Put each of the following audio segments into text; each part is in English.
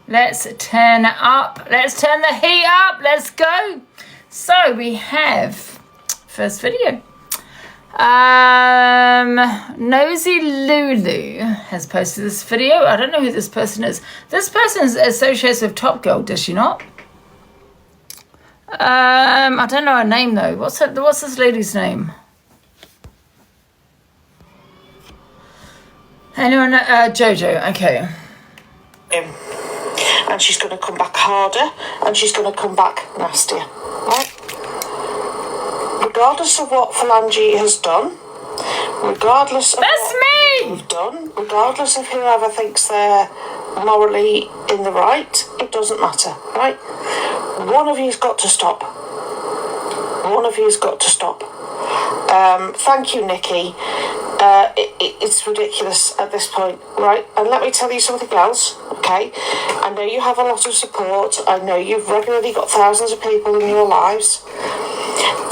Let's turn it up. Let's turn the heat up. Let's go. So we have first video. Nosy Lulu has posted this video. I don't know who this person is. This person is associated with Top Girl, does she not? I don't know her name though. What's this lady's name? Anyone? Jojo. Okay. And she's going to come back harder, and she's going to come back nastier. Right? Regardless of what Angie has done, regardless of That's what me! you've done, regardless of whoever thinks they're morally in the right, it doesn't matter, right? One of you's got to stop. One of you's got to stop. Thank you, Nikki. It's ridiculous at this point, right? And let me tell you something else, okay? I know you have a lot of support. I know you've regularly got thousands of people in your lives.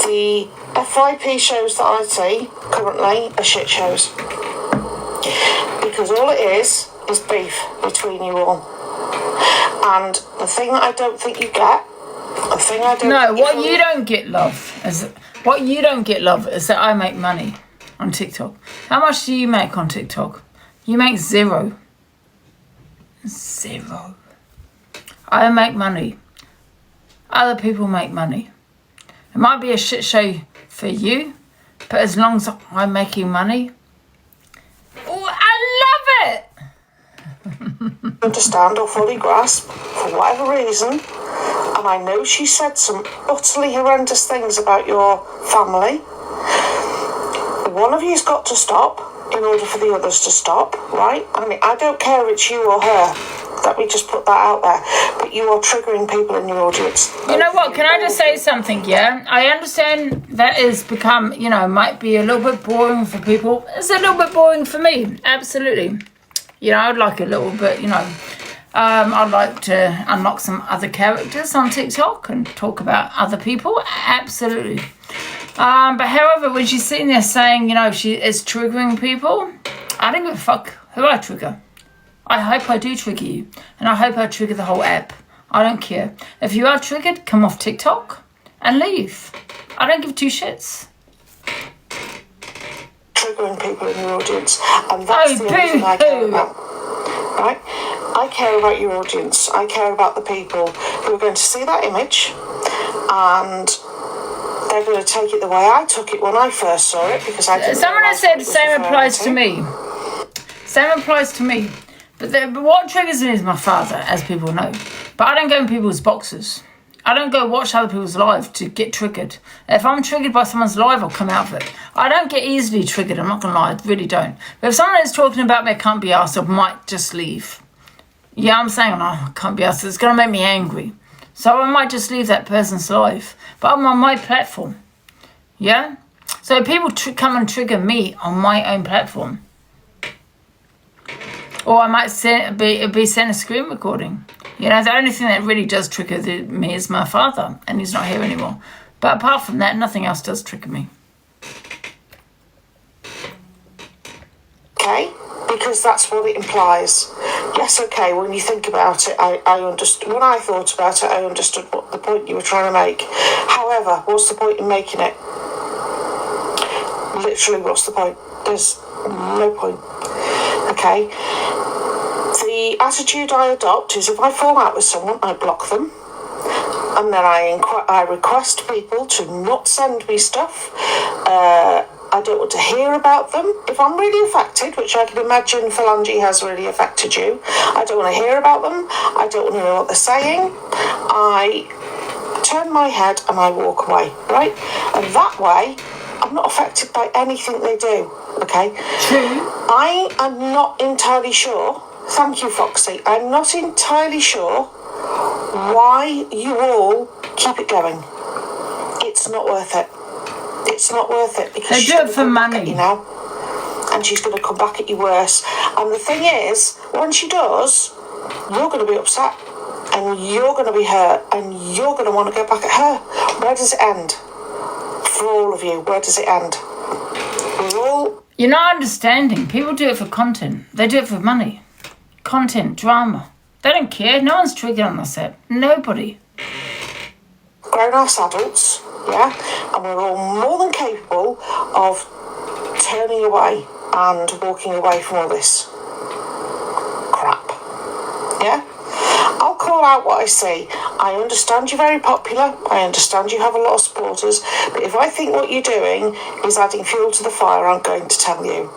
The FYP shows that I see currently are shit shows. Because all it is beef between you all. And the thing that I don't think you get, the thing I don't No, what you don't get, love, is that I make money on TikTok. How much do you make on TikTok? You make zero. Zero. I make money. Other people make money. It might be a shit show for you, but as long as I'm making money, oh, I love it. Understand or fully grasp for whatever reason, and I know she said some utterly horrendous things about your family. One of you's got to stop in order for the others to stop, right? I mean, I don't care if it's you or her. Let me just put that out there. But you are triggering people in your audience. You know what? Can I just say something, yeah? I understand that has become, might be a little bit boring for people. It's a little bit boring for me. Absolutely. I'd like a little bit, I'd like to unlock some other characters on TikTok and talk about other people. Absolutely. But however, when she's sitting there saying, she is triggering people, I don't give a fuck who I trigger. I hope I do trigger you. And I hope I trigger the whole app. I don't care. If you are triggered, come off TikTok and leave. I don't give two shits. Triggering people in your audience. And that's the only thing I care about. Right? I care about your audience. I care about the people who are going to see that image and they're going to take it the way I took it when I first saw it, because I didn't. Someone has said same applies to me. Same applies to me. But what triggers me is my father, as people know. But I don't go in people's boxes. I don't go watch other people's live to get triggered. If I'm triggered by someone's live, I'll come out of it. I don't get easily triggered, I'm not going to lie, I really don't. But if someone is talking about me, I can't be asked, I might just leave. Yeah, I'm saying, I can't be asked, it's going to make me angry. So I might just leave that person's life. But I'm on my platform. Yeah? So people come and trigger me on my own platform. Or I might be sent a screen recording. The only thing that really does trigger me is my father. And he's not here anymore. But apart from that, nothing else does trigger me. Okay? Because that's what it implies. Yes, okay, when you think about it, I understood. When I thought about it, I understood what the point you were trying to make. However, what's the point in making it? Literally, what's the point? There's no point. Okay? The attitude I adopt is if I fall out with someone, I block them. And then I request people to not send me stuff. I don't want to hear about them. If I'm really affected, which I can imagine Angie has really affected you, I don't want to hear about them. I don't want to know what they're saying. I turn my head and I walk away, right? And that way, I'm not affected by anything they do, okay? I am not entirely sure, thank you, Foxy, I'm not entirely sure why you all keep it going. It's not worth it. It's not worth it because they do it for money. And she's going to come back at you worse. And the thing is, when she does, you're going to be upset and you're going to be hurt and you're going to want to go back at her. Where does it end? For all of you, where does it end? You're not understanding. People do it for content. They do it for money. Content, drama. They don't care. No one's triggered on this app. Nobody. Grown-ass adults, yeah? And we're all more than capable of turning away and walking away from all this crap, yeah? I'll call out what I see. I understand you're very popular. I understand you have a lot of supporters. But if I think what you're doing is adding fuel to the fire, I'm going to tell you.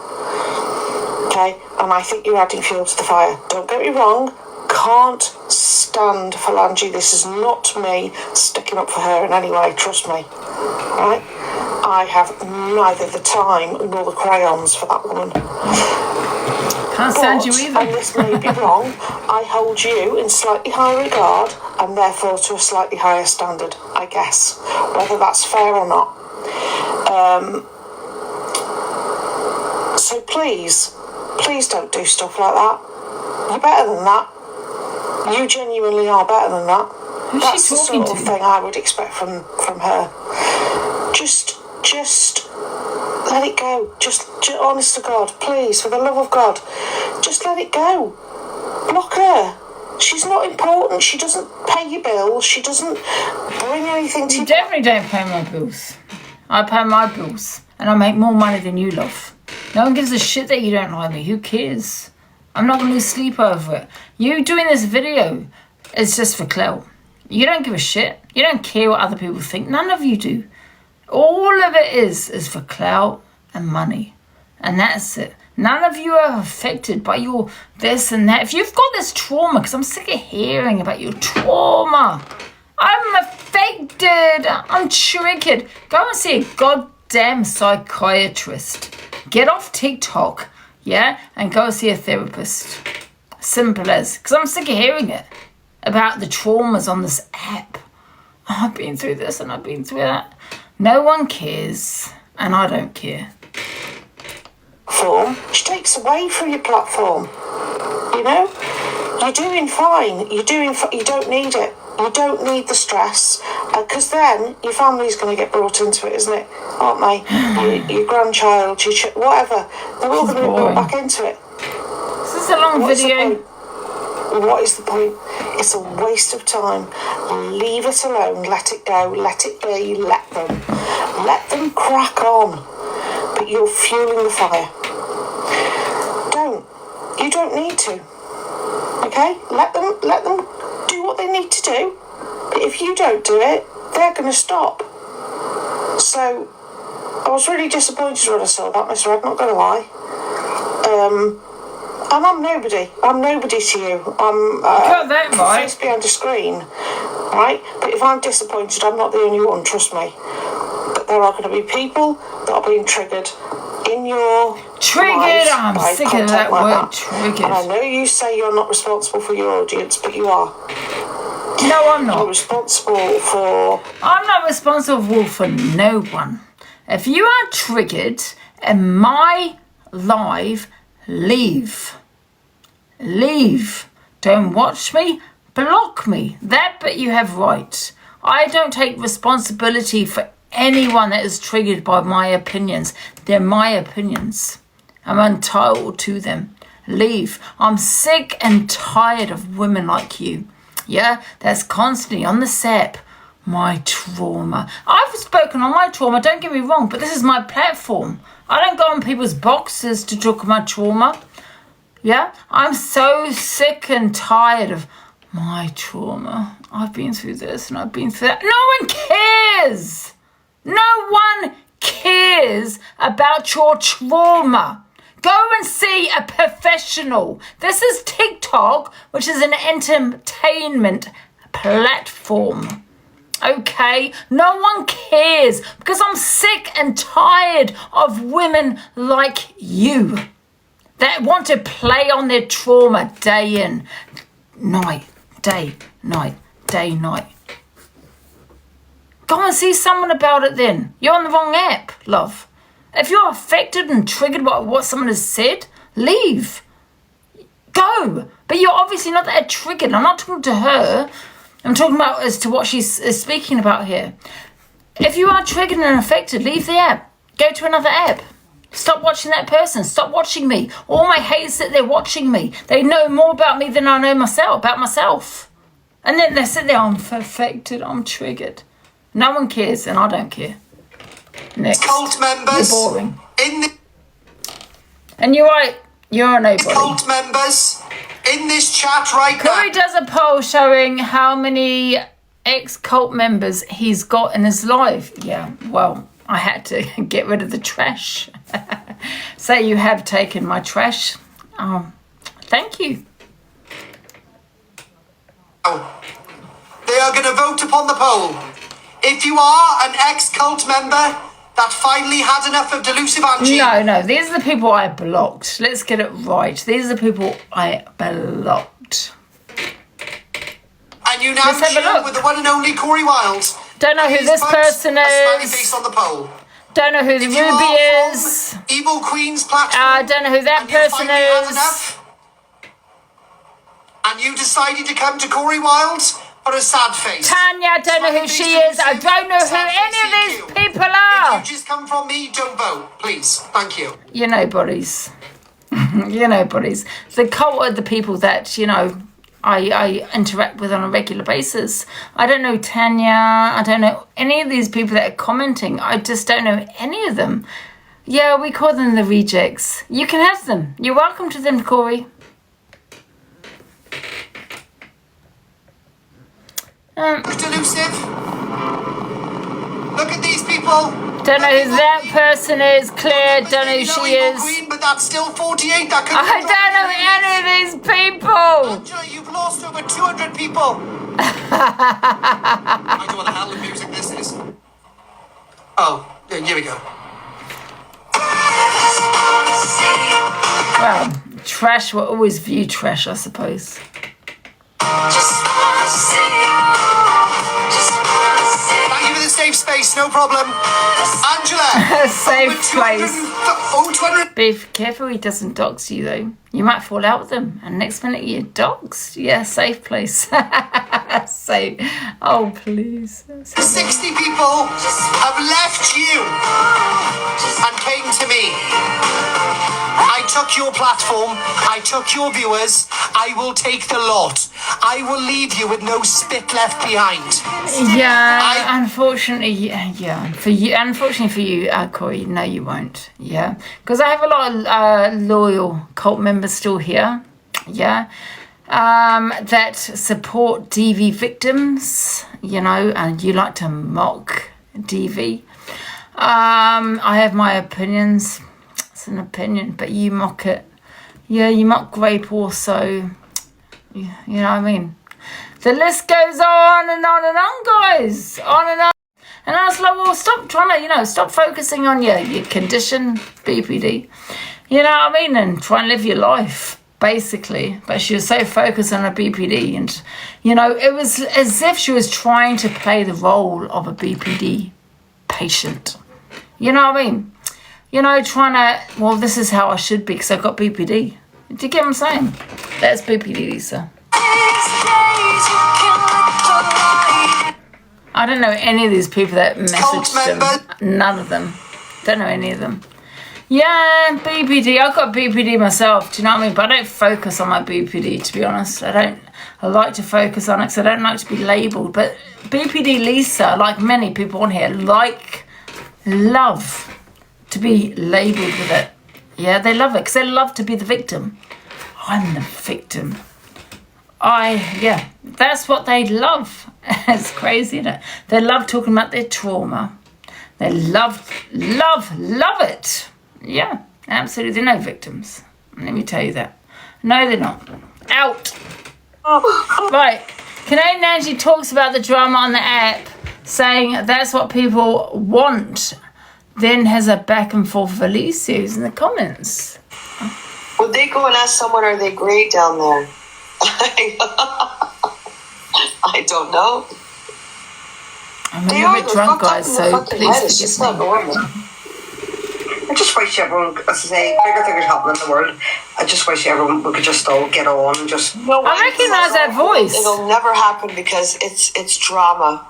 Okay? And I think you're adding fuel to the fire. Don't get me wrong. Can't stand for Angie. This is not me sticking up for her in any way. Trust me. Right? I have neither the time nor the crayons for that woman. Can't stand you either. And this may be wrong, I hold you in slightly higher regard and therefore to a slightly higher standard, I guess. Whether that's fair or not. So please don't do stuff like that. You're better than that. You genuinely are better than that. Who's That's she the talking sort of to? thing I would expect from her. Just let it go. Just honest to God, please, for the love of God, just let it go. Block her. She's not important. She doesn't pay your bills. She doesn't bring anything to You definitely don't pay my bills. I pay my bills. And I make more money than you, love. No one gives a shit that you don't like me. Who cares? I'm not going to lose sleep over it. You doing this video is just for clout. You don't give a shit. You don't care what other people think. None of you do. All of it is for clout and money. And that's it. None of you are affected by your this and that. If you've got this trauma, because I'm sick of hearing about your trauma. I'm affected. I'm triggered. Go and see a goddamn psychiatrist. Get off TikTok, yeah? And go see a therapist. Simple as. Because I'm sick of hearing it. About the traumas on this app. Oh, I've been through this and I've been through that. No one cares, and I don't care. She takes away from your platform. You know, you're doing fine. You don't need it. You don't need the stress, because then your family's going to get brought into it, isn't it? Aren't they? your grandchild, whatever. They're all going to be brought back into it. This is a long video. What is the point? It's a waste of time. Leave it alone. Let it go. Let it be. Let them. Let them crack on. But you're fueling the fire. You don't need to. Okay? Let them do what they need to do. But if you don't do it, they're going to stop. So, I was really disappointed when I saw that, Miss Red, not going to lie. And I'm nobody. I'm nobody to you. I'm face behind a screen, right? But if I'm disappointed, I'm not the only one, trust me. But there are going to be people that are being triggered in your triggered. I'm sick of that word, triggered. And I know you say you're not responsible for your audience, but you are. No, I'm not. You're responsible for... I'm not responsible for no one. If you are triggered in my live, leave. Leave. Don't watch me. Block me. That bit you have right. I don't take responsibility for anyone that is triggered by my opinions. They're my opinions. I'm entitled to them. Leave. I'm sick and tired of women like you. Yeah? That's constantly on the sap. My trauma. I've spoken on my trauma, don't get me wrong, but this is my platform. I don't go on people's boxes to talk my trauma. Yeah? I'm so sick and tired of my trauma. I've been through this and I've been through that. No one cares. No one cares about your trauma. Go and see a professional. This is TikTok, which is an entertainment platform. Okay? No one cares because I'm sick and tired of women like you that want to play on their trauma day in, night, day, night, day, night. Go and see someone about it then. You're on the wrong app, love. If you're affected and triggered by what someone has said, leave. Go. But you're obviously not that triggered. I'm not talking to her. I'm talking about as to what she's speaking about here. If you are triggered and affected, leave the app. Go to another app. Stop watching that person. Stop watching me. All my haters that they're watching me. They know more about me than I know about myself. And then they sit there, I'm affected, I'm triggered. No one cares, and I don't care. Next. Cult members. You're boring. And you're right. You're a nobody. Cult members in this chat right now. Corey does a poll showing how many ex-cult members he's got in his life. Yeah, well, I had to get rid of the trash. So you have taken my trash. Thank you. They are going to vote upon the poll. If you are an ex-cult member that finally had enough of delusive Angie. No, these are the people I blocked. Let's get it right. These are the people I blocked. And you now deal with the one and only Corey Wilde. Don't know who this person A smiley is. face on the poll. Don't know who the If you Ruby are is. from Evil Queen's platform. I don't know who that and you person finally had is. enough, and you decided to come to Corey Wilde for a sad face. Tanya, I don't know who she is. I don't know who any of these people are. If you just come from me, don't vote, please. Thank you. You're nobodies. You're nobodies. The cult are the people that, I interact with on a regular basis. I don't know Tanya. I don't know any of these people that are commenting. I just don't know any of them. Yeah, we call them the rejects. You can have them. You're welcome to them, Corey. Delusive. Look at these people. Don't know who that person is. Claire, don't know who she is. Queen, but that's still 48. That could I don't know any of these people. Angela, you've lost over 200 people. I don't know what the hell of music this is. Oh, here we go. Well, trash will always view trash, I suppose. Thank you for the safe space, no problem. Angela! Safe place. 200. Be careful he doesn't dox you, though. You might fall out with them, and next minute you're doxed. Yeah, safe place. Safe. Oh, please. 60 people have left you and came to me. I took your platform. I took your viewers. I will take the lot. I will leave you with no spit left behind. Yeah, unfortunately, yeah. Unfortunately for you, Corey, no, you won't. Yeah, because I have a lot of loyal cult members still here. Yeah, that support DV victims. And you like to mock DV. I have my opinions. It's an opinion, but you mock it. Yeah, you mock grape also. You know what I mean? The list goes on and on and on, guys. On and on. And I was like, well, stop trying to, stop focusing on your condition, BPD. You know what I mean? And try and live your life, basically. But she was so focused on her BPD. And, it was as if she was trying to play the role of a BPD patient. You know what I mean? Trying to, well, this is how I should be because I've got BPD. Do you get what I'm saying? That's BPD, Lisa. I don't know any of these people that messaged them. None of them. Don't know any of them. Yeah, BPD. I've got BPD myself. Do you know what I mean? But I don't focus on my BPD, to be honest. I like to focus on it because I don't like to be labelled. But BPD Lisa, like many people on here, love to be labelled with it. Yeah, they love it because they love to be the victim. I'm the victim. That's what they love. It's crazy, isn't it? They love talking about their trauma. They love it. Yeah, absolutely. They're no victims. Let me tell you that. No, they're not. Out. Right. Canadian Angie talks about the drama on the app, saying that's what people want. Then has a back and forth with Alicia who's in the comments. Would they go and ask someone, are they great down there? I don't know. I'm a little bit drunk, guys, so please forgive me. I just wish everyone, as I say, bigger things happening in the world. I just wish everyone we could just all get on and just. No, I recognise that voice. It'll never happen because it's drama.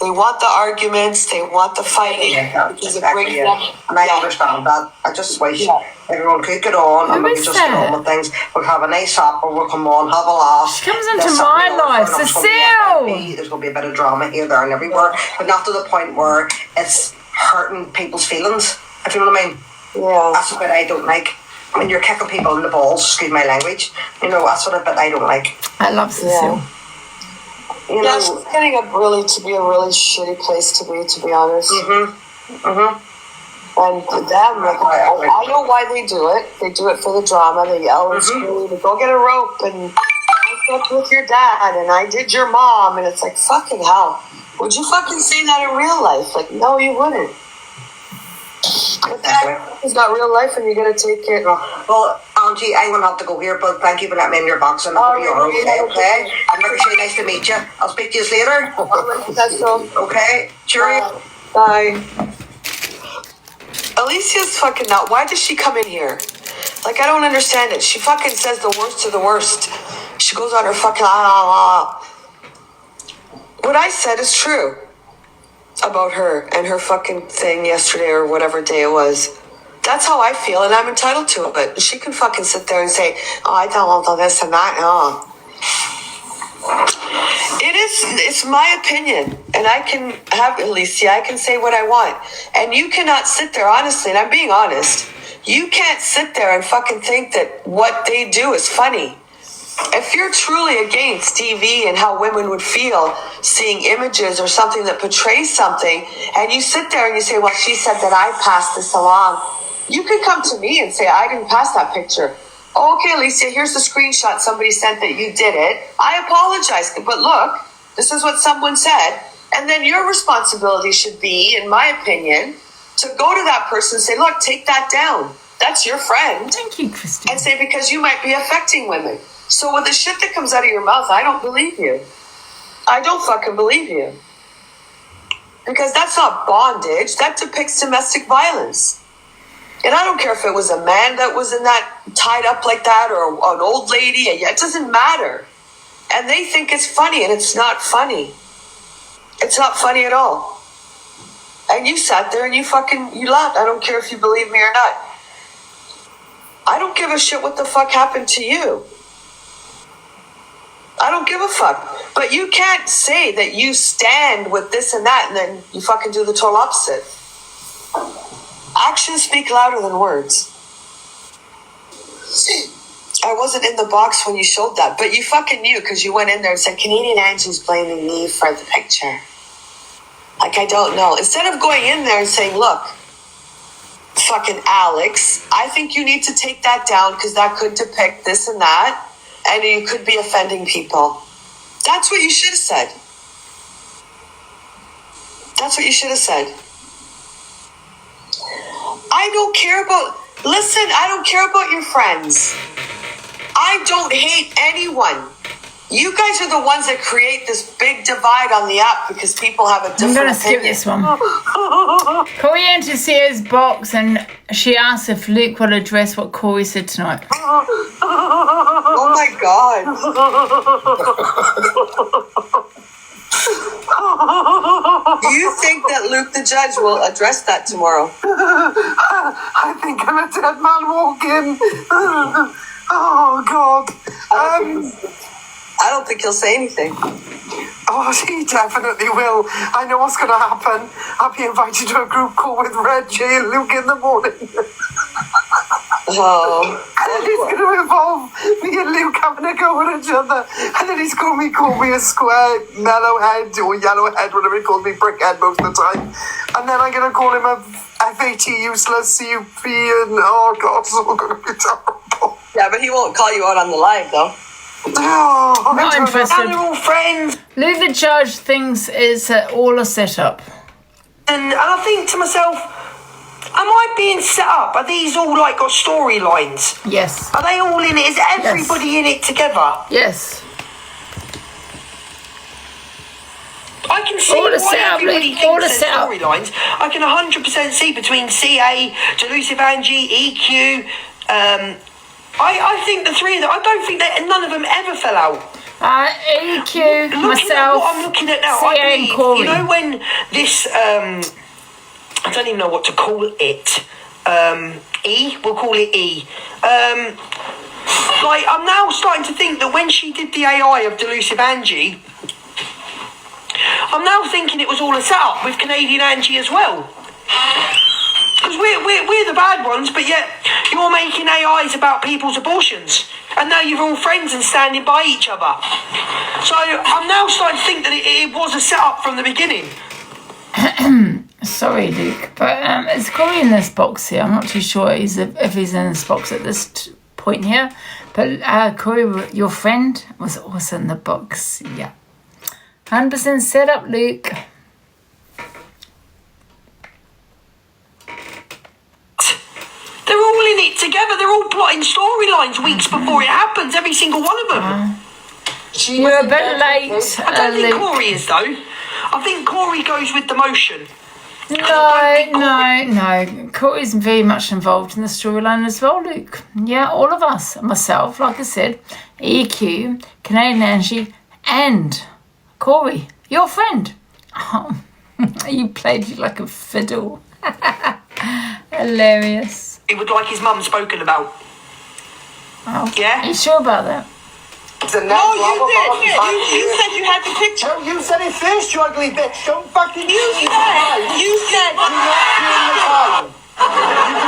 They want the arguments. They want the fighting. Yeah, because it exactly, brings yeah. them. And I understand that. I just wish everyone could get on and we could just get on with things. We'll have a nice supper, we'll come on, have a laugh. She comes into my life, Cecile! There's going to be a bit of drama here, there and everywhere, but not to the point where it's hurting people's feelings, if you know what I mean. Yeah. That's the bit I don't like. When you're kicking people in the balls, excuse my language, you know, that's what bit I don't like. I love Cecile. You Yeah, know, she's getting to be a really shitty place to be honest. And for them, like, I know why they do it. They do it for the drama. They yell and scream, go get a rope, and I slept with your dad, and I did your mom, and it's like, fucking hell. Would you fucking say that in real life? Like, no, you wouldn't. But that is not real life, and you're gonna take it. Well, Angie, I'm gonna have to go here, but thank you for letting me in your box, and I hope you're okay. And Ricochet, nice to meet you. I'll speak to you later. Okay, cheerio. Bye. Alicia's fucking nut. Why does she come in here? Like, I don't understand it. She fucking says the worst of the worst. She goes on her fucking What I said is true about her and her fucking thing yesterday or whatever day it was. That's how I feel, and I'm entitled to it. She can fucking sit there and say, oh, I don't want this and that. No. It's my opinion, and I can have, Alicia, I can say what I want. And you cannot sit there, honestly, and I'm being honest, you can't sit there and fucking think that what they do is funny. If you're truly against TV and how women would feel seeing images or something that portrays something, and you sit there and you say, well, she said that I passed this along, you could come to me and say, I didn't pass that picture. Oh, okay, Alicia, here's the screenshot somebody sent that you did it. I apologize, but look, this is what someone said. And then your responsibility should be, in my opinion, to go to that person and say, look, take that down. That's your friend. Thank you, Christine. And say, because you might be affecting women. So with the shit that comes out of your mouth, I don't believe you. I don't fucking believe you. Because that's not bondage. That depicts domestic violence. And I don't care if it was a man that was in that, tied up like that, or an old lady. It doesn't matter. And they think it's funny, and it's not funny. It's not funny at all. And you sat there and you laughed. I don't care if you believe me or not. I don't give a shit what the fuck happened to you. I don't give a fuck. But you can't say that you stand with this and that and then you fucking do the total opposite. Actions speak louder than words. I wasn't in the box when you showed that, but you fucking knew because you went in there and said, Canadian Angie's blaming me for the picture. Like, I don't know. Instead of going in there and saying, look, fucking Alex, I think you need to take that down because that could depict this and that. And you could be offending people. That's what you should have said. That's what you should have said. I don't care about your friends. I don't hate anyone. You guys are the ones that create this big divide on the app because people have a different I'm going to skip this one. Corey entered Sierra's box and she asked if Luke will address what Corey said tonight. Oh my God. Do you think that Luke the judge will address that tomorrow? I think I'm a dead man walking. Oh, God. I don't think he'll say anything. Oh, he definitely will. I know what's going to happen. I'll be invited to a group call with Reggie and Luke in the morning. Oh. And it's going to involve me and Luke having a go at each other. And then he's called me a square mellow head or yellow head, whatever he calls me, brickhead most of the time. And then I'm going to call him a FAT useless CUP and oh God, it's all going to be terrible. Yeah, but he won't call you out on the live though. Oh, Not interested. They're all friends. Luke the judge thinks it's all a setup. And I think to myself, am I being set up? Are these all like got storylines? Yes. Are they all in it? Is everybody in it together? Yes. I can see All the why setup, everybody Luke, all the thinks there's setup. storylines. I can 100% see between CA, Delusive Angie, EQ. I think the three of them. I don't think that none of them ever fell out. EQ, Looking myself, at what I'm looking at now, CA I and believe, Corey. you know when this, I don't even know what to call it, we'll call it E. Like, I'm now starting to think that when she did the AI of Delusive Angie, I'm now thinking it was all a setup with Canadian Angie as well. Because we're the bad ones, but yet you're making AIs about people's abortions. And now you're all friends and standing by each other. So I'm now starting to think that it was a setup from the beginning. Sorry, Luke, but is Corey in this box here? I'm not too sure if he's in this box at this point here. But Corey, your friend, was also in the box. Yeah. 100% set up, Luke. They're all in it together. They're all plotting storylines weeks before it happens. Every single one of them. You're a bit late, I don't think Luke. Corey is, though. I think Corey goes with the motion. No. Corey's very much involved in the storyline as well, Luke. Yeah, all of us. Myself, like I said, EQ, Canadian Angie, and Corey, your friend. Oh, you played it like a fiddle. Hilarious. He would like his mum spoken about. Oh, Yeah? Are you sure about that? No, You said you had the picture. No, you said it first, you ugly bitch. Don't fucking... You said. Do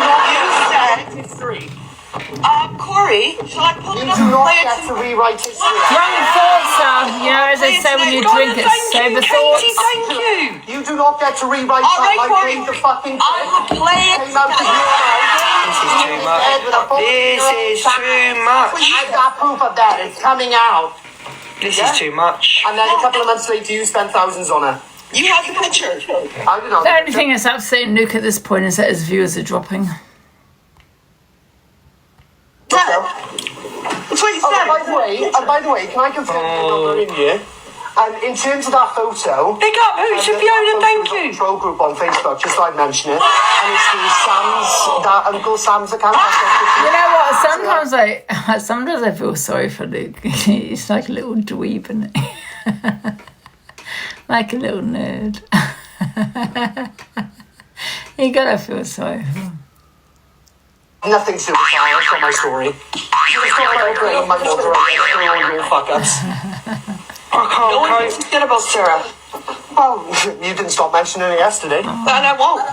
not do the time. It's 3. Corey, shall I pull You it up do and not play it get to rewrite history. Wrong thoughts, you know, as they say when you drink it, save the thoughts. Thank you. You do not get to rewrite All right, that. Corey. I paid the fucking... I will play it. Came out of your mouth. This is too much. This is too much. I've got proof of that. It's coming out. This is too much. And then a couple of months later, you spent thousands on her. You have the picture. I don't know. The only thing that's upsetting Luke at this point is that his viewers are dropping. That's what you said. By the way, can I confirm you're in here? And in terms of that photo, Big up, who's Fiona? Thank you. Control group on Facebook, just so I mention it. And it's that Uncle Sam's account. You know what? Sometimes I feel sorry for Luke. He's like a little dweeb, isn't he? Like a little nerd. You gotta feel sorry for him. Nothing suicide. That's not my story. You just got my brain, my mother, all your fuck ups. I can't No one cope. needs to forget about Sarah. Well, you didn't stop mentioning it yesterday. And I won't.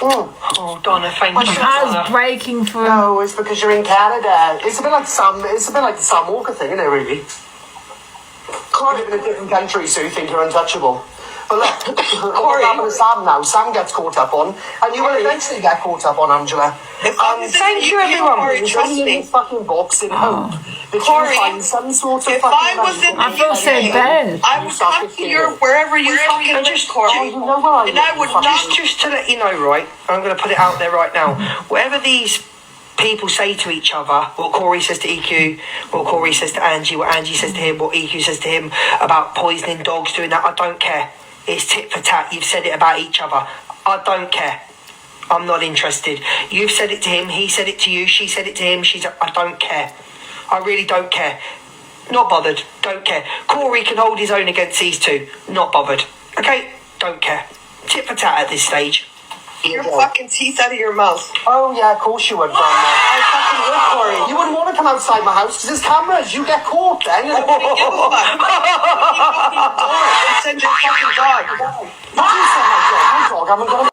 Oh, Donna, thank My you. heart's breaking for him. No, it's because you're in Canada. It's a bit like the Sam Walker thing, isn't it, really? You live in a different country, so you think you're untouchable. But look, what's happened to Sam now? Sam gets caught up on, and you will eventually get caught up on, Angela. Thank you, everyone. Corey, trust Read me. the fucking books in hope that Corey, you find some sort of if fucking I was in I feel so bad. I would come to your wherever you fucking live, Corey. You know where I And I would not Just to let you know, right, I'm going to put it out there right now. Whatever these people say to each other, what Corey says to EQ, what Corey says to Angie, what Angie says to him, what EQ says to him about poisoning dogs, doing that, I don't care. It's tit for tat. You've said it about each other. I don't care. I'm not interested. You've said it to him. He said it to you. She said it to him. I don't care. I really don't care. Not bothered. Don't care. Corey can hold his own against these two. Not bothered. Okay? Don't care. Tit for tat at this stage. your fucking teeth out of your mouth. Oh yeah, of course you would, Grandma. I fucking would, Corey. You wouldn't want to come outside my house because there's cameras. You get caught then. I wouldn't give a fuck. You open the door and send your fucking dog. You do send my dog. My dog haven't got a...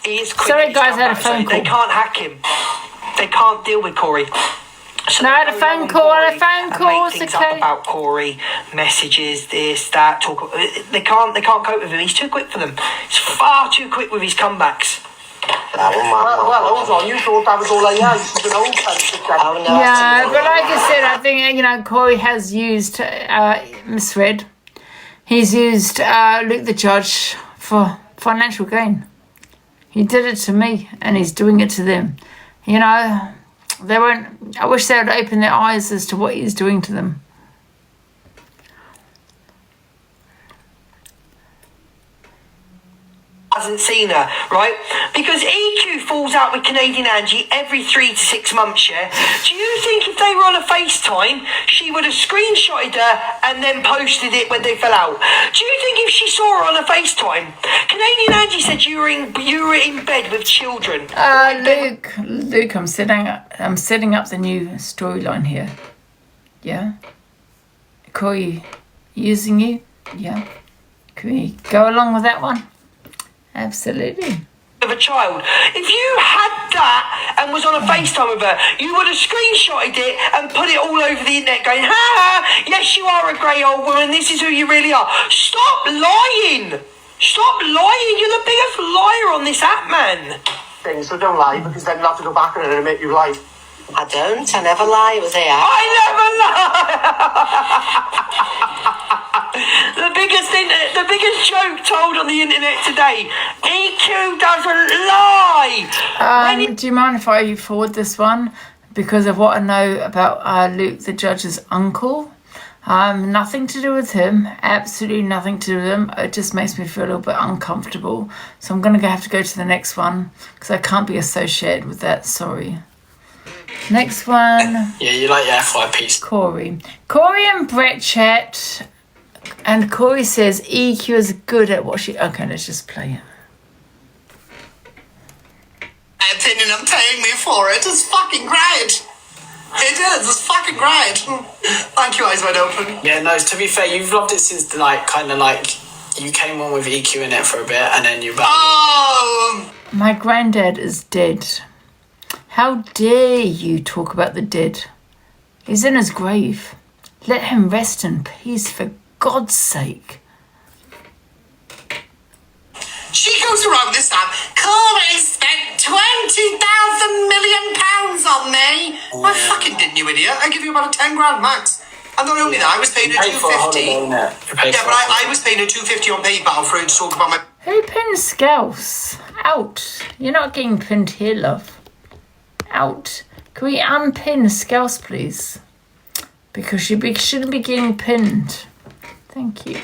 He is quick. Sorry, guys, I had a phone They call. can't hack him. They can't deal with Corey. So No, I had they a go phone on call, I had a Corey phone and call, make it's things okay. up about Corey, messages, this, that, They can't cope with him. He's too quick for them. He's far too quick with his comebacks. Well, hold on. You thought that was all I had. She's an old cunt. Oh, no. Yeah, but like I said, I think, Corey has used misread. He's used Luke the Judge for financial gain. He did it to me, and he's doing it to them. They won't. I wish they would open their eyes as to what he's doing to them. Hasn't seen her, right? Because EQ falls out with Canadian Angie every 3 to 6 months, yeah? Do you think if they were on a FaceTime, she would have screenshotted her and then posted it when they fell out? Do you think if she saw her on a FaceTime, Canadian Angie said you were in bed with children? Luke, I'm setting up the new storyline here. Yeah? Corey using you? Yeah? Can we go along with that one? Absolutely. Of a child. If you had that and was on a FaceTime with her, you would have screenshotted it and put it all over the internet going, yes, you are a grey old woman, this is who you really are. Stop lying. Stop lying. You're the biggest liar on this app, man. So don't lie, because then you'll have to go back and admit you lied. I never lie, it was there. I never lie. The biggest joke told on the internet today. EQ doesn't lie. Do you mind if I forward this one? Because of what I know about Luke the Judge's uncle. Nothing to do with him. Absolutely nothing to do with him. It just makes me feel a little bit uncomfortable. So I'm going to have to go to the next one because I can't be associated with that. Sorry. Next one. Yeah, you like your FYPs. Corey and Brett chat. And Corey says EQ is good at what she... Okay, let's just play it. My opinion of paying me for it is fucking great. It is. It's fucking great. Thank you, Eyes Wide Open. Yeah, no, to be fair, you've loved it since, you came on with EQ in it for a bit, and then you... My granddad is dead. How dare you talk about the dead? He's in his grave. Let him rest in peace, for God's sake. She goes around this app. Corey spent £20,000 million on me. I fucking didn't, you idiot. I give you about a 10 grand max. And not only that, I was paying her $250. Yeah, but I was paying her $250 on PayPal for her to talk about my... Who pinned Scouse? Out. You're not getting pinned here, love. Out. Can we unpin Scouse, please? Because she shouldn't be getting pinned. Thank you.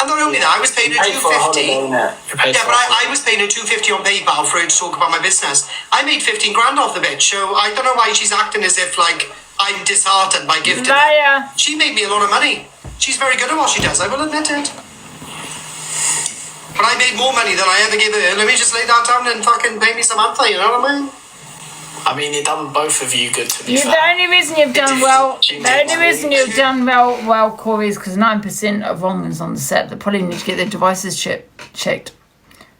And not only that, I was paying her $250. Yeah, but I was paying her $250 on PayPal for her to talk about my business. I made 15 grand off the bitch, so I don't know why she's acting as if I'm disheartened by gifting her. She made me a lot of money. She's very good at what she does, I will admit it. But I made more money than I ever gave her. Let me just lay that down and fucking pay me Samantha, you know what I mean? I mean, it done both of you good, to be fair. The only reason you've done well, Corey, is because 9% of wrongers on the set that probably need to get their devices checked.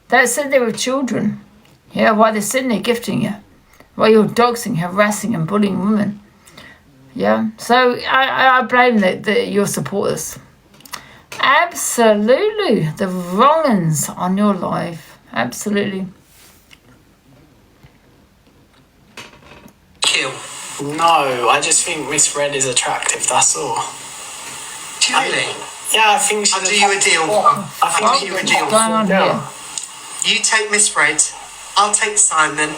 That said they were children. Yeah, while they're sitting there gifting you. While you're doxing, harassing and bullying women. Yeah, so I blame your supporters. Absolutely. The wrong-uns on your life. Absolutely. No, I just think Miss Red is attractive, that's all. Do you really? Yeah, I think she's... I'll do you a deal. I'll do you a deal. What's going on here? You take Miss Red, I'll take Simon,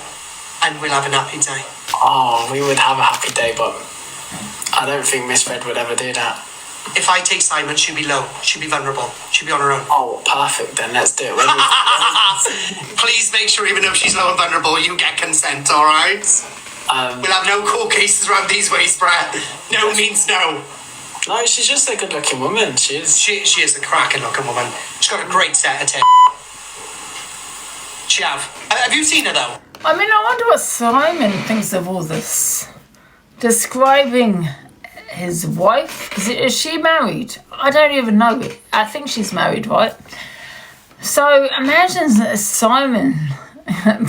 and we'll have an happy day. Oh, we would have a happy day, but I don't think Miss Red would ever do that. If I take Simon, she'll be low. She'll be vulnerable. She'll be on her own. Oh, perfect, then let's do it. Please make sure even if she's low and vulnerable, you get consent, all right? We'll have no court cases around these ways, Brett. No means no. No, she's just a good-looking woman. She is. She is a cracking-looking woman. She's got a great set of tits. She have. Have you seen her, though? I mean, I wonder what Simon thinks of all this. Describing his wife. Because is she married? I don't even know. I think she's married, right? So imagine Simon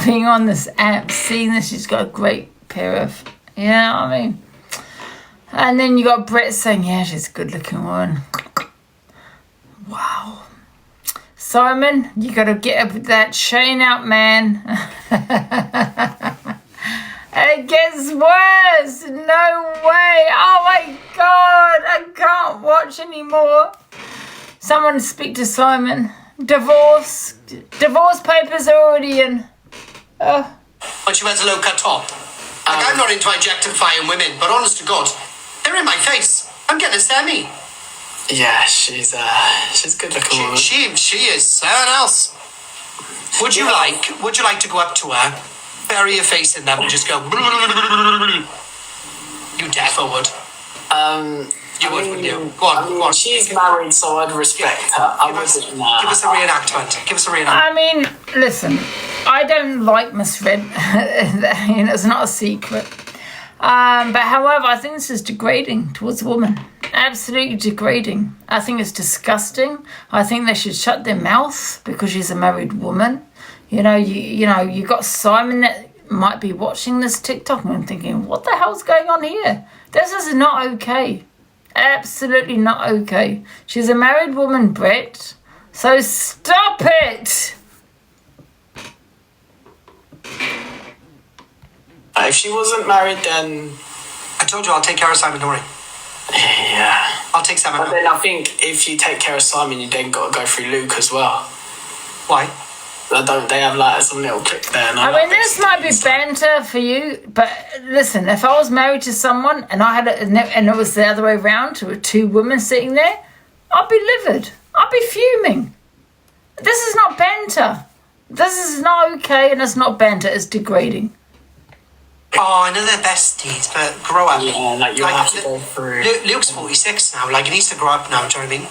being on this app, seeing that she's got a great pair of... Yeah, I mean... And then you got Brett saying, yeah, she's a good-looking woman. Wow. Simon, you got to get that chain out, man. It gets worse. No way. Oh my God. I can't watch anymore. Someone speak to Simon. Divorce papers are already in. Oh. But she wears a low-cut top. Like, I'm not into objectifying women, but honest to God, they're in my face. I'm getting a semi. Yeah, she's good looking woman. She is someone else. Would you like to go up to her, bury your face in them, and just go? You defo would. You would, wouldn't you? Go on. She's married, so I'd respect her. Give us a reenactment. I mean, listen, I don't like misread. It's not a secret. But however, I think this is degrading towards a woman. Absolutely degrading. I think it's disgusting. I think they should shut their mouth because she's a married woman. You got Simon that might be watching this TikTok and thinking, what the hell's going on here? This is not okay. Absolutely not okay. She's a married woman, Brett. So stop it. If she wasn't married, then I told you I'll take care of Simon, don't worry. Yeah. I'll take Simon. But then I think if you take care of Simon, you then got to go through Luke as well. Why? They have like some little clip there. I mean, this might be banter for you, but listen, if I was married to someone and I had and it was the other way around, there were two women sitting there, I'd be livid. I'd be fuming. This is not banter. This is not okay, and it's not banter. It's degrading. Oh, I know they're besties, but grow up. Yeah, like you'll have to go through. Luke's 46 now. Like, he needs to grow up now. Do you know what I mean?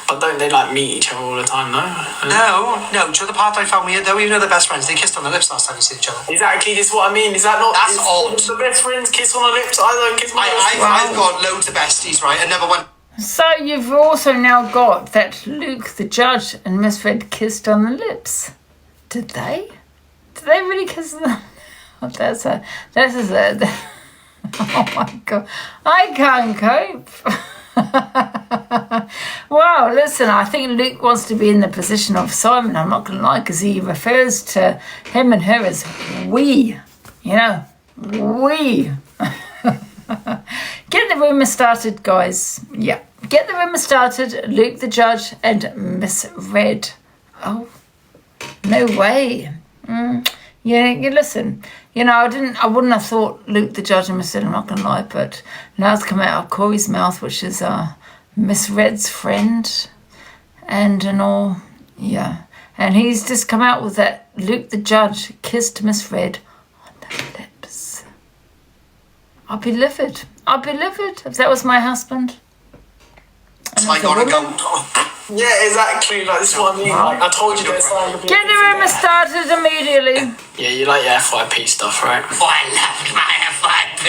But don't they like meet each other all the time, though? No. Do you know the part I found weird though? Even though they're best friends, they kissed on the lips last time they see each other. Exactly, this is what I mean. Is that not? That's odd. The best friends kiss on the lips. I don't kiss my lips. I've got loads of besties, right? I never went. So you've also now got that Luke, the judge, and Miss Fred kissed on the lips. Did they? Did they really kiss on the lips? Oh my God. I can't cope. Wow, listen, I think Luke wants to be in the position of Simon, I'm not going to lie, because he refers to him and her as we. We. Get the rumour started, guys. Yeah. Get the rumour started. Luke the judge and Miss Red. Oh, no way. You listen. I wouldn't have thought Luke the judge and Miss Red, I'm not gonna lie, but now it's come out of Corey's mouth, which is Miss Red's friend and all. Yeah. And he's just come out with that Luke the judge kissed Miss Red on the lips. I'd be livid if that was my husband. So I gotta go. Yeah, exactly. Like, this is what I mean. Like, I told you there's something. Get the rumour started immediately. Yeah, you like your FYP stuff, right? Oh, I love my FYP.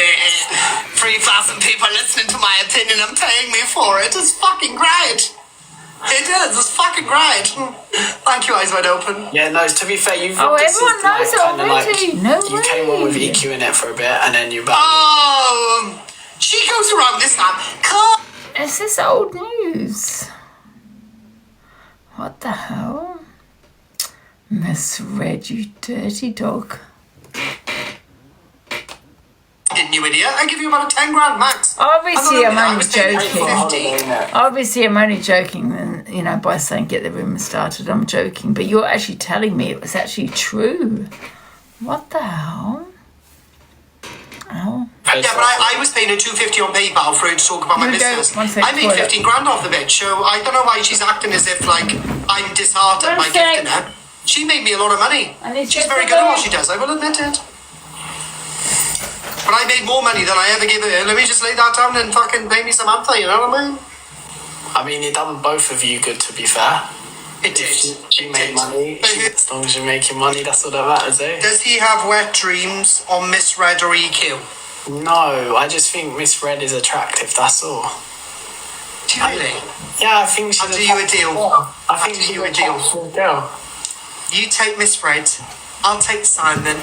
3,000 people listening to my opinion and paying me for it. It's fucking great. It is. It's fucking great. Thank you, Eyes Wide Open. Yeah, no, to be fair, you've... everyone knows it already. No way. You came on with EQ in it for a bit, and then you back. Oh, she goes around this time. Is this old news? What the hell? Miss Red, you dirty dog. Didn't you, idiot? I give you about a 10 grand max. Obviously, I'm only joking. By saying get the rumour started, I'm joking. But you're actually telling me it was actually true. What the hell? Oh. Yeah, but I was paying her $250 on PayPal for her to talk about my business. I made 15 grand off the bitch, so I don't know why she's acting as if like I'm disheartened by gifting her. She made me a lot of money. She's very good at what she does, I will admit it. But I made more money than I ever gave her. Let me just lay that down and fucking pay me Samantha, you know what I mean? I mean, it done both of you good, to be fair. It did. She made money. As long as you're making money, that's all that matters, eh? Does he have wet dreams on Miss Red or EQ? No, I just think Miss Red is attractive, that's all. Do you really? Yeah, I think she's I'll do you a deal. I think she's a deal. You take Miss Red, I'll take Simon,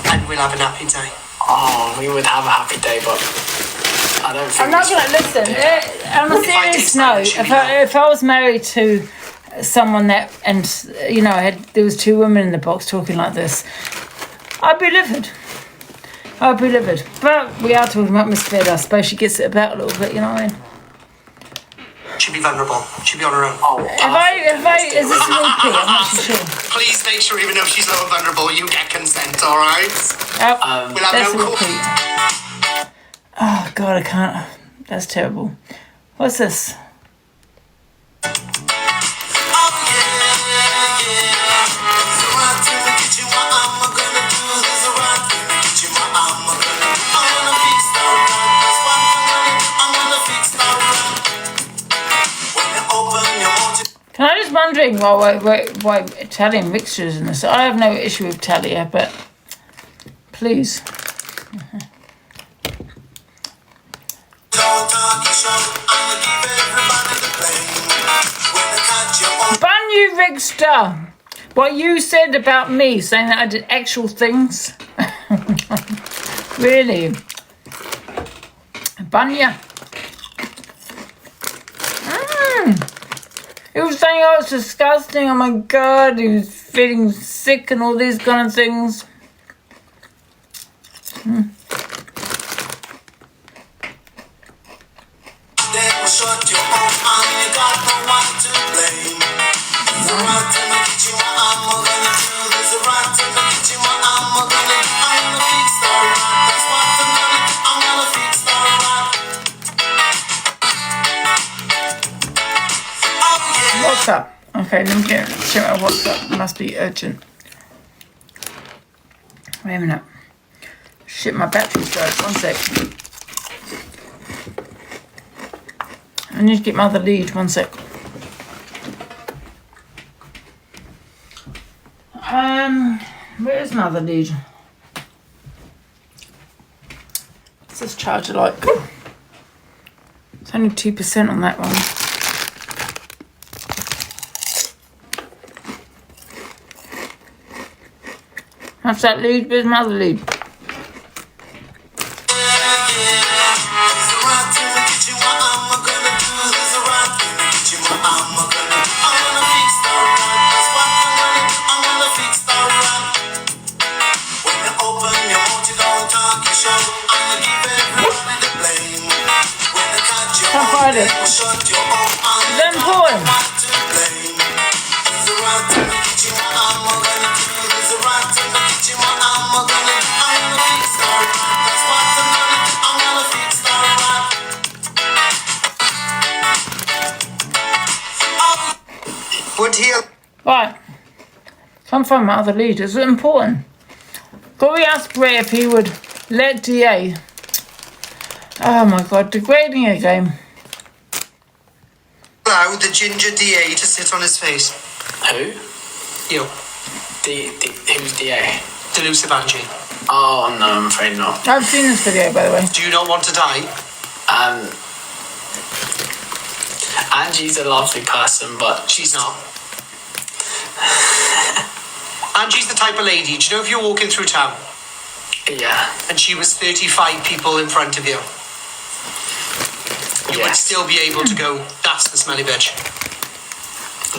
and we'll have an happy day. Oh, we would have a happy day, but I don't think... I'm not going to listen. On a serious note, if I was married to someone that, and you know, there was 2 women in the box talking like this, I'd be livid. I'd be livid. But we are talking about Miss Fed. I suppose she gets it about a little bit, you know what I mean? She'd be vulnerable. She'd be on her own. Is this a repeat? I'm not too sure. Please make sure, even though she's a little vulnerable, you get consent, all right? Oh, We'll have that's no a repeat. Oh, God, I can't. That's terrible. What's this? Can I just wondering why Italian mixtures in this? I have no issue with Italia, but please. Ban you, Rigster. What you said about me, saying that I did actual things. Really? Ban ya. He was saying, oh, it's disgusting, oh my God, he was feeling sick and all these kind of things. What's up? Okay, let me check my WhatsApp. It must be urgent. Wait a minute. Shit, my battery's died. 1 sec. I need to get my other lead. 1 sec. Where's my other lead? What's this charger like? It's only 2% on that one. That's that lead. Where's my other lead? Can't find it. Is that important? Right. Can't find my other lead. Is it important? Could we ask Ray if he would let DA? Oh my God, degrading a game. Allow the ginger DA to sit on his face. Who? You. Who's DA? Delusive Angie. Oh, no, I'm afraid not. I've seen this video, by the way. Do you not want to die? Angie's a lovely person, but She's not. Angie's the type of lady, do you know if you're walking through town yeah. and she was 35 people in front of you, you would still be able to go, that's the smelly bitch.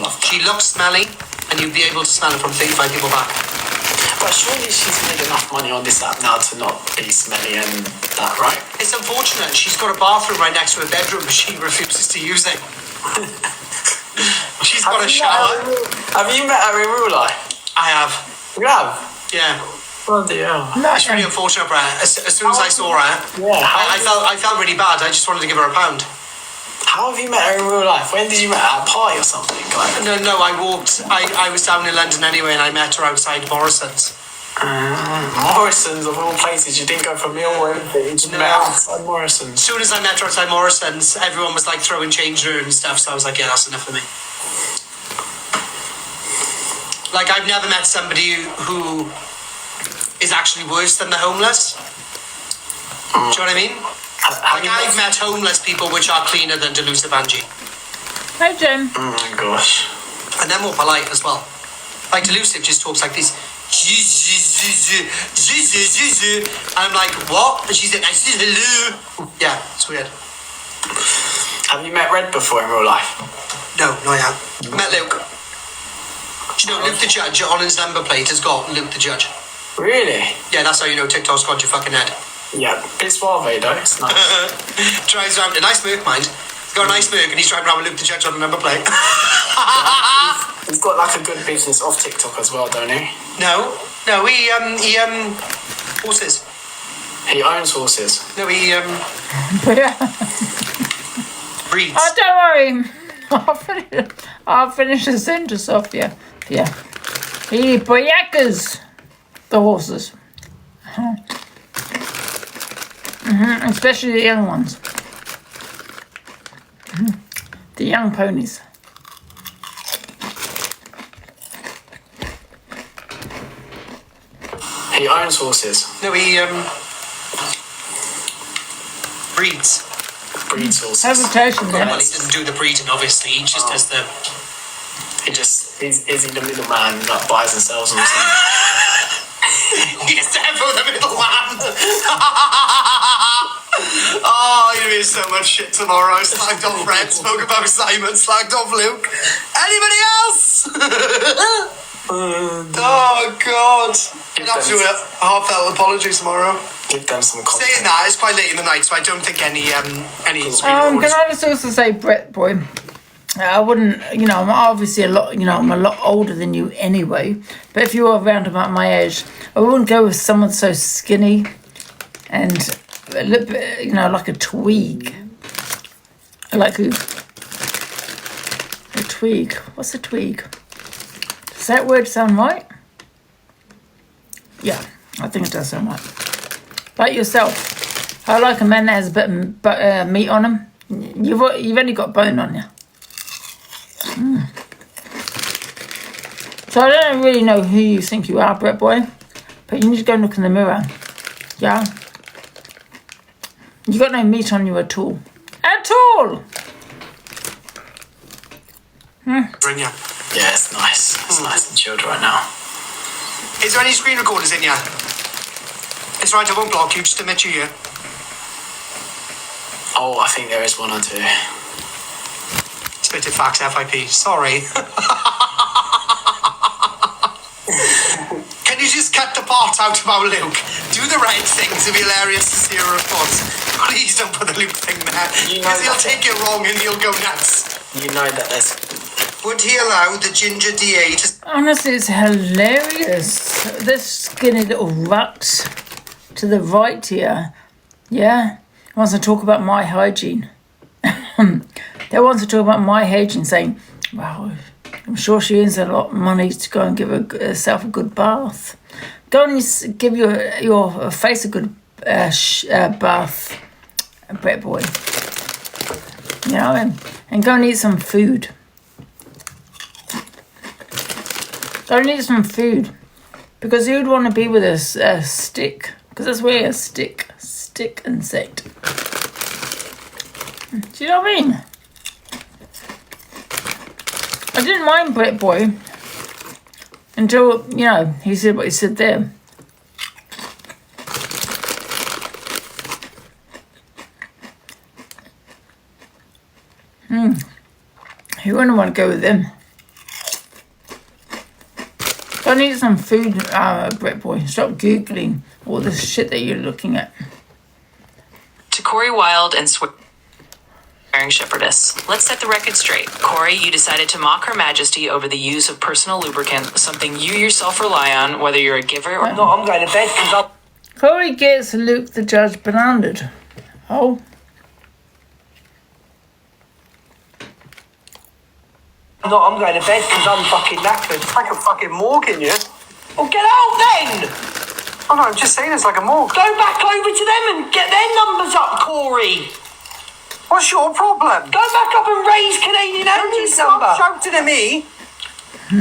Love that. She looks smelly and you'd be able to smell it from 35 people back. But surely she's made enough money on this app now to not be smelly and that, right? It's unfortunate, she's got a bathroom right next to her bedroom but she refuses to use it. She's got a shower. Have you met her in real life? I have. You have? Yeah. Bloody hell. It's really unfortunate, Brett. As soon as I saw her, I felt really bad. I just wanted to give her a £1. How have you met her in real life? When did you meet her? At a party or something? Like? No, I walked. I was down in London anyway, and I met her outside Morrison's. Morrison's of all places. You didn't go for a meal or anything. You just met her outside Morrison's. As soon as I met her outside Morrison's, everyone was like throwing change at her and stuff. So I was like, yeah, that's enough for me. Like, I've never met somebody who is actually worse than the homeless. Do you know what I mean? Like, I've met homeless people which are cleaner than Delusive Angie. Hi, Jim. Oh my gosh. And they're more polite as well. Like, Delusive just talks like this. And I'm like, what? And she's like, I said hello. Yeah, it's weird. Have you met Red before in real life? No, not yet. I met Luke. Do you know Luke the Judge on his number plate has got Luke the Judge? Really? Yeah, that's how you know TikTok's got your fucking head. Yeah, bit suave though. It's nice. Drives around a nice Merc, mind. He's got a nice Merc and he's driving around with Luke the Judge on the number plate. He's got like a good business off TikTok as well, don't he? No, he horses. He owns horses. No, he breeds. Oh, don't worry. I'll finish the sentence off, yeah. He boyakas the horses. Especially the young ones. The young ponies. He owns horses. No, he breeds. Breeds horses. Hesitation there. Well, he doesn't do the breeding, obviously. He just does the. Is he the middleman that buys and sells them? He's definitely the middleman. Oh, you're gonna be so much shit tomorrow. Slagged off Fred, spoke about Simon, slagged off Luke. Anybody else? Oh God! I'll have to do a heartfelt apology tomorrow. Give them some content. Saying that, it's quite late in the night, so I don't think any Can I just also say, Brett boy, I wouldn't, I'm obviously a lot, I'm a lot older than you anyway, but if you were around about my age, I wouldn't go with someone so skinny and a little bit, like a twig. Like a twig. What's a twig? Does that word sound right? Yeah, I think it does sound right. Like yourself. I like a man that has a bit of meat on him. You've only got bone on you. So I don't really know who you think you are, Brett boy, but you need to go and look in the mirror. Yeah? You got no meat on you at all. At all! Bring you. Yeah, it's nice. It's nice and chilled right now. Is there any screen recorders in here? It's right, I won't block you, just admit you here. Oh, I think there is one or two. Spitted facts, FYP. Sorry. Can you just cut the part out about Luke? Do the right thing to be hilarious to see your response. Please don't put the Luke thing there. Because he'll take it wrong and he'll go nuts. You know that there's... Would he allow the ginger DA to... Honestly, it's hilarious. This skinny little rat to the right here, yeah, wants to talk about my hygiene. They want to talk about my hygiene, saying, well, I'm sure she earns a lot of money to go and give herself a good bath. Go and give your face a good bath, Brett boy. And go and eat some food. Go and eat some food. Because you'd want to be with a stick. Because that's where a stick insect. Do you know what I mean? I didn't mind Brett boy until, he said what he said there. You wouldn't want to go with them. I need some food, Brett boy. Stop Googling all this shit that you're looking at. To Corey Wilde and swearing shepherdess. Let's set the record straight. Corey, you decided to mock Her Majesty over the use of personal lubricant, something you yourself rely on, whether you're a giver or... No, I'm going to bed because I'm... Corey gets Luke the Judge bananaed. Oh. No, I'm going to bed because I'm fucking knackered. It's like a fucking morgue in you. Well, get out then! Oh no, I'm just saying it's like a morgue. Go back over to them and get their numbers up, Corey. What's your problem? Go back up and raise Canadian Angie's number. Stop shouting at me.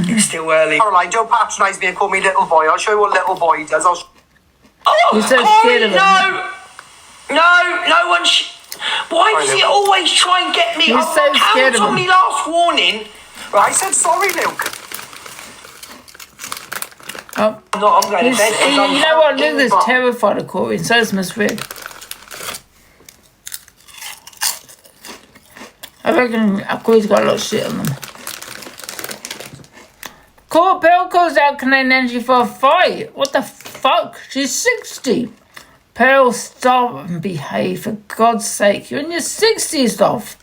It's still early. Caroline, don't patronise me and call me little boy. I'll show you what little boy does. Oh, You're so Corey, scared of him. No one... Why does he always try and get me? You're I'm so not scared of on him. me last warning. I said sorry, Luke. Oh. No, I'm going to bed. You know what? Luke is terrified of Corey, and so is Miss Red. I reckon Corey's got a lot of shit on them. Pearl calls out Canadian Angie for a fight. What the fuck? She's 60. Pearl, stop and behave, for God's sake. You're in your 60s, love.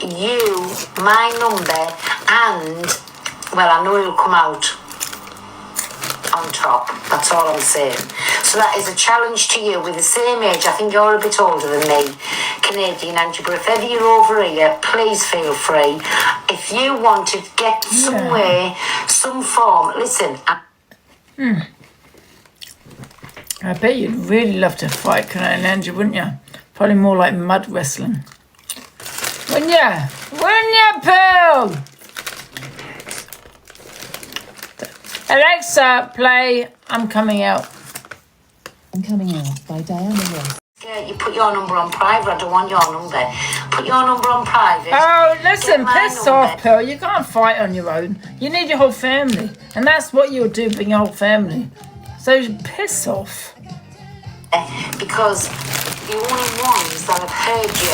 You, my number, and, well, I know you'll come out on top. That's all I'm saying. So that is a challenge to you with the same age. I think you're a bit older than me, Canadian Angie, but if ever you're over here, please feel free. If you want to get some way, some form, listen. I bet you'd really love to fight Canadian Angie, wouldn't you? Probably more like mud wrestling. Wouldn't ya? Wouldn't ya, Pearl? Alexa, play I'm Coming Out. I'm Coming Out by Diana Ross. Yeah, you put your number on private. I don't want your number. Put your number on private. Oh, listen, piss off, number. Pearl. You can't fight on your own. You need your whole family. And that's what you'll do, bring your whole family. So piss off. Because the only ones that have heard you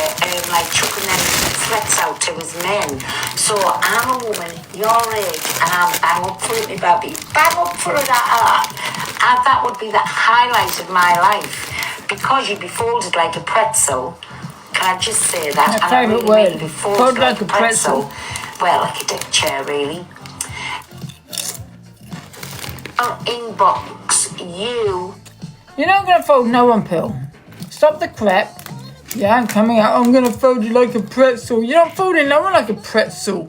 like chucking them threats out to is men. So I'm a woman your age and I'm bang up for it, me baby. Bang up for it. And that would be the highlight of my life. Because you'd be folded like a pretzel. Can I just say that? My favourite word. Folded like a pretzel. Well, like a deck chair, really. Inbox, you. You're not going to fold no one, Pearl. Stop the crap. Yeah, I'm coming out. I'm going to fold you like a pretzel. You're not folding no one like a pretzel.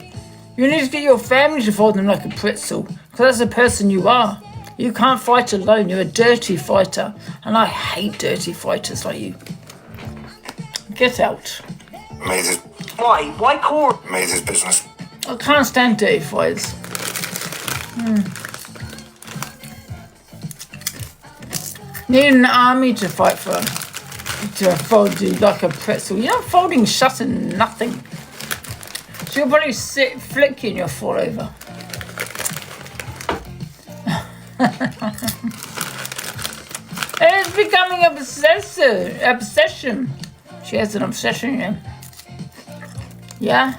You need to get your family to fold them like a pretzel. Because that's the person you are. You can't fight alone. You're a dirty fighter. And I hate dirty fighters like you. Get out. Made his, Why? Why Corey? made his business. I can't stand dirty fighters. Need an army to fight for. To fold you like a pretzel. You're not folding shut and nothing. So you'll probably sit flick you and you'll fall over. It's becoming obsession. She has an obsession, yeah. Yeah?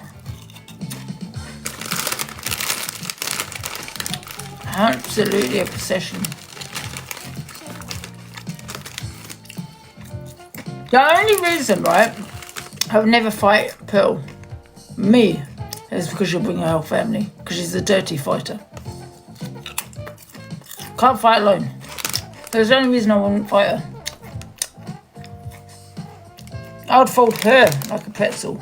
Absolutely obsession. The only reason, right, I would never fight Pearl, me, is because she'll bring her whole family. Because she's a dirty fighter. Can't fight alone. That's the only reason I wouldn't fight her. I would fold her like a pretzel.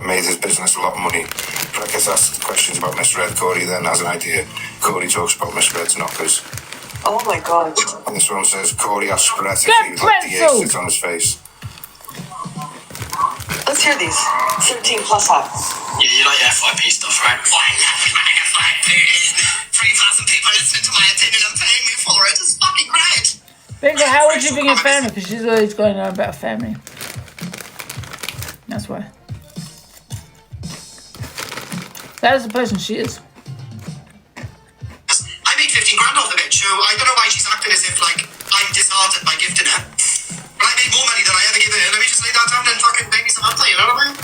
Made his business a lot of money. But I guess ask questions about misread. Corey then has an idea. Corey talks about misread's knockers. Oh my God. And this one says Corey asks Brett if Get he would like the pretzel. sits on his face. Let's hear these. 13 plus hot. Yeah, you like your FYP stuff, right? Why not my FYP? 3,000 people listening to my opinion and paying me for it. It's fucking great. Because how would you bring her family? Because she's always going on about family. That's why. That is the person she is. I made 15 grand off the bitch, so I don't know why she's acting as if, like, I'm disheartened by gifting her. But I made more money than I ever give her. Let me just lay that down and fucking make me some Fanta, you know what I mean?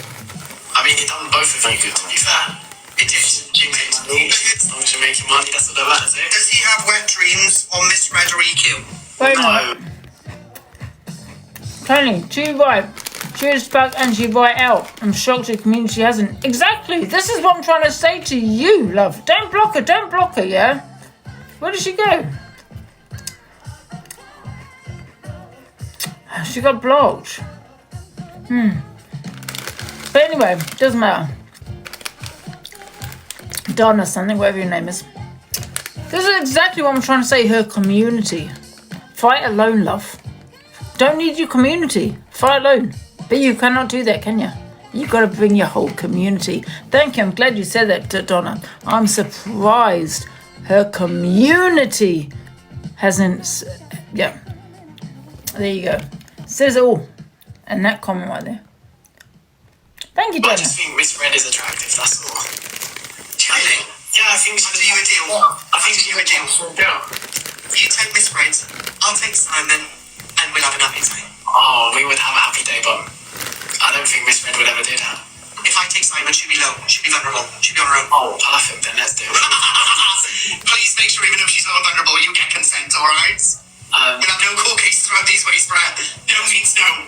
I mean, it done both of you good, to be fair. It did. You made money. As long as you're making money, that's what that matters, eh? Does he have wet dreams or misread or EQ? Wait a minute. Tony, too right. She has back and she right out. I'm shocked the community hasn't. Exactly. This is what I'm trying to say to you, love. Don't block her. Don't block her, yeah? Where did she go? She got blocked. But anyway, doesn't matter. Donna something, whatever your name is. This is exactly what I'm trying to say. Her community. Fight alone, love. Don't need your community. Fight alone. But you cannot do that, can you? You've got to bring your whole community. Thank you. I'm glad you said that, Donna. I'm surprised her community hasn't... Yeah. There you go. Says it all. And that comment right there. Thank you, I Donna. just think misread is attractive, that's all. Really? Yeah, I think I'll do you a deal. I think you a deal. Yeah. You take misread, I'll take Simon, and we'll have an happy day. Oh, we would have a happy day, but I don't think Miss Red would ever do that. If I take Simon, she'll be low. She'll be vulnerable. She'll be on her own. Oh, perfect. Then let's do it. Please make sure even if she's low and vulnerable, you get consent, alright? We'll have no court cases around these ways, Brad. No means no.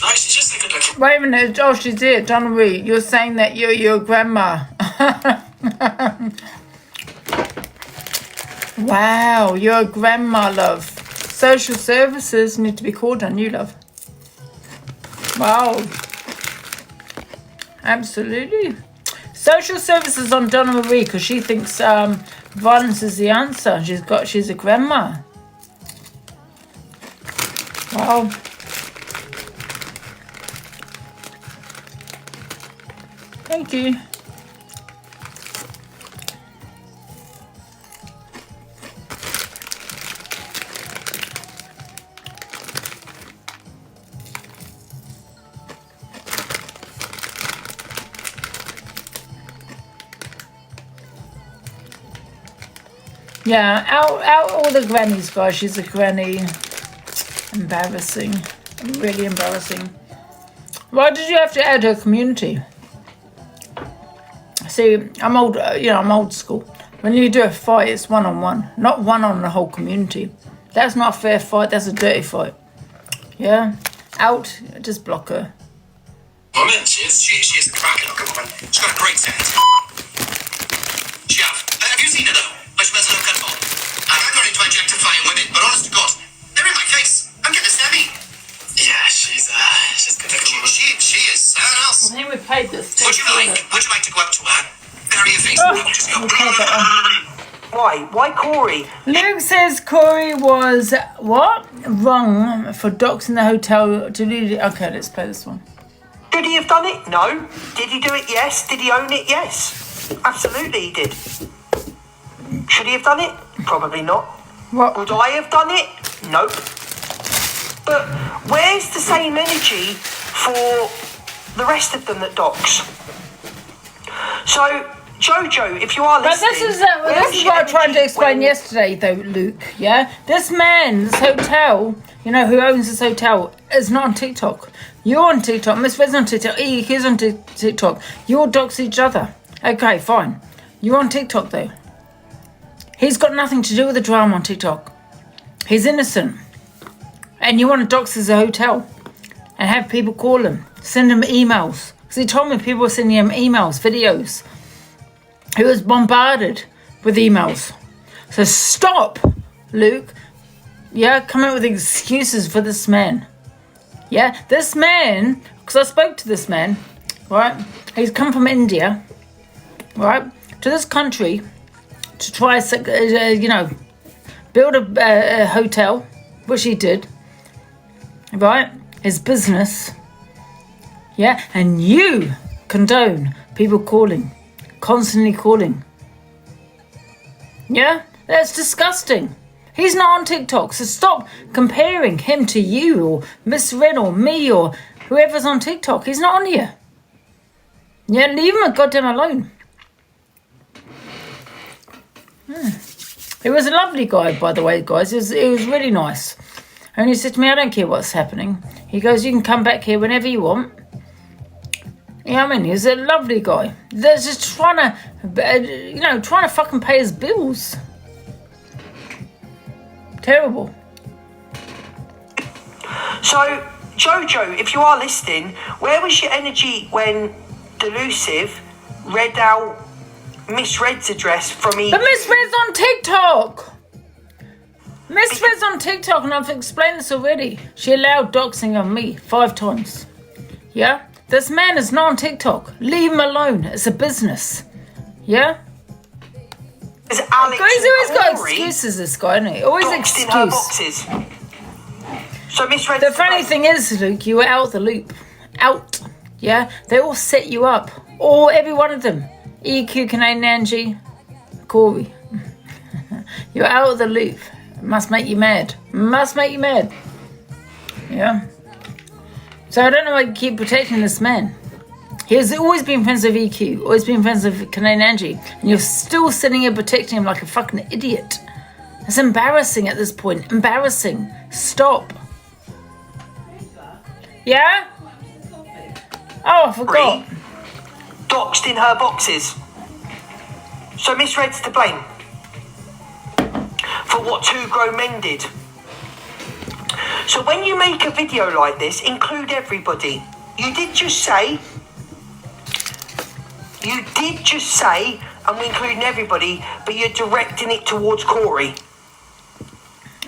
No, she's just a good looking. Wait a minute. Oh, she's it. Donna Marie, you're saying that you're your grandma. Wow, you're a grandma, love. Social services need to be called on you, love. Wow. Absolutely. Social services on Donna Marie because she thinks violence is the answer. She's a grandma. Wow. Thank you. Yeah, out all the grannies, guys. She's a granny. Embarrassing. Really embarrassing. Why did you have to add her community? See, I'm old. I'm old school. When you do a fight, it's one-on-one, not one on the whole community. That's not a fair fight. That's a dirty fight. Yeah, out. Just block her. Woman, she is a cracking looking woman. She's got a great set. She have you seen her though? She wears a low cut top. I'm not into objectifying women, but honest to God, they're in my face. I'm getting a semi. Yeah, she's good looking. She is something else. I think we played this. Would you like to go up to her? Bury your face. Just go. Why Corey? Luke says Corey was what? Wrong for doxing the hotel to lead it. Okay, let's play this one. Did he have done it? No. Did he do it? Yes. Did he own it? Yes. Absolutely he did. Should he have done it? Probably not. What? Would I have done it? Nope. But where's the same energy for the rest of them that docs? So, Jojo, if you are But listening... this is what I tried to explain yesterday, though, Luke, yeah? This man, this hotel, who owns this hotel, is not on TikTok. You're on TikTok. Miss Red's on TikTok. He's on TikTok. You all dox each other. Okay, fine. You're on TikTok, though. He's got nothing to do with the drama on TikTok. He's innocent. And you want to dox his hotel and have people call him, send him emails. Because he told me people were sending him emails, videos. He was bombarded with emails. So stop, Luke. Yeah, come up with excuses for this man. Yeah, this man, because I spoke to this man, right? He's come from India, right, to this country to try, build a hotel, which he did, right? His business, yeah, and you condone people constantly calling. Yeah, that's disgusting. He's not on TikTok, so stop comparing him to you or Miss Red or me or whoever's on TikTok. He's not on here. Yeah, leave him goddamn alone. He was a lovely guy, by the way, guys. It was really nice. And he said to me, I don't care what's happening. He goes, you can come back here whenever you want. Yeah, I mean, he's a lovely guy. They're just trying to fucking pay his bills. Terrible. So, Jojo, if you are listening, where was your energy when Delusive read out Miss Red's address from me? But Miss Red's on TikTok. Miss Red's on TikTok, and I've explained this already. She allowed doxing on me 5 times. Yeah? This man is not on TikTok. Leave him alone. It's a business. Yeah? Is Alex He's always got Corey excuses, this guy, isn't he? Always doxed in her excuse. boxes? So Miss Red. The funny thing is, Luke, you were out the loop. Out. Yeah? They all set you up. Every one of them. EQ, Canadian Angie, Corey. You're out of the loop. It must make you mad. Yeah? So I don't know why you keep protecting this man. He has always been friends with EQ, always been friends with Canadian Angie, and you're still sitting here protecting him like a fucking idiot. It's embarrassing at this point. Embarrassing. Stop. Yeah? Oh, I forgot. Doxed in her boxes. So Miss Red's to blame for what two grown men did. So when you make a video like this, include everybody. You did just say, and we're including everybody, but you're directing it towards Corey.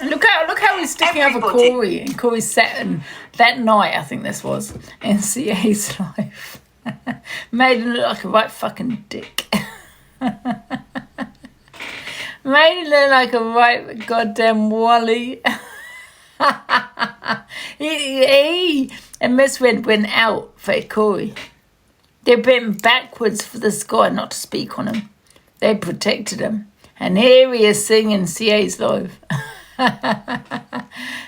Look how he's sticking over Corey. And Corey's setting that night, I think this was, in CA's life. Made him look like a right fucking dick. Made him look like a right goddamn Wally. he and Miss Red went out for Corey. They've been backwards for this guy not to speak on him. They protected him. And here he is singing CA's live.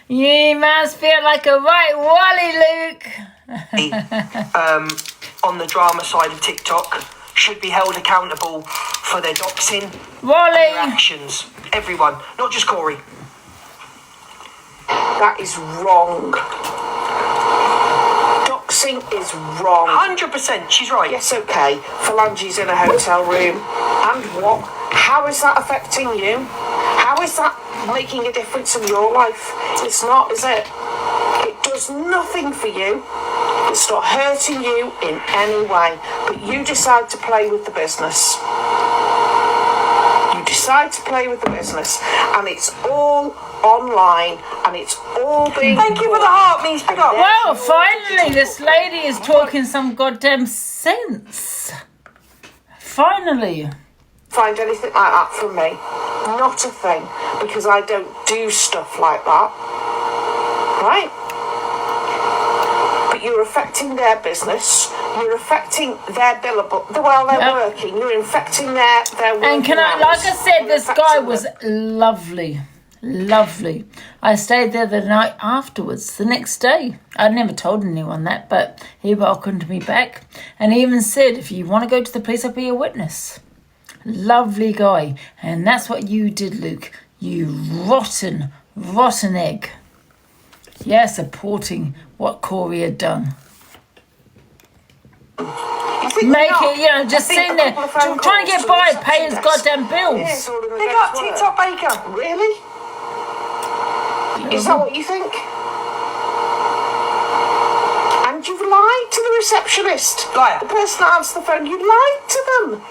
You must feel like a right Wally, Luke. On the drama side of TikTok should be held accountable for their doxing, Wally, and their actions. Everyone, not just Corey. That is wrong. Doxing is wrong. 100%, she's right. Yes, okay. Phalange's in a hotel room. And what? How is that affecting you? How is that making a difference in your life? It's not, is it? It does nothing for you. It's not hurting you in any way. But you decide to play with the business. You decide to play with the business. And it's all online. And it's all being... Thank you for the heart, means pick up. well, finally, this lady is talking some goddamn sense. Finally. Find anything like that from me. Not a thing. Because I don't do stuff like that. Right? But you're affecting their business. You're affecting their billable. Well, they're working. You're affecting their working. And can I, like I said, this guy was lovely. Lovely. I stayed there the night afterwards, the next day. I never told anyone that, but he welcomed me back. And he even said, if you want to go to the police, I'll be a witness. Lovely guy. And that's what you did, Luke. You rotten egg. Yeah, supporting what Corey had done. Make it, just sitting there, trying to get by, pay his goddamn bills. Pick up TikTok Baker. Really? Is that what you think? And you've lied to the receptionist. Liar. The person that answered the phone, you lied to them.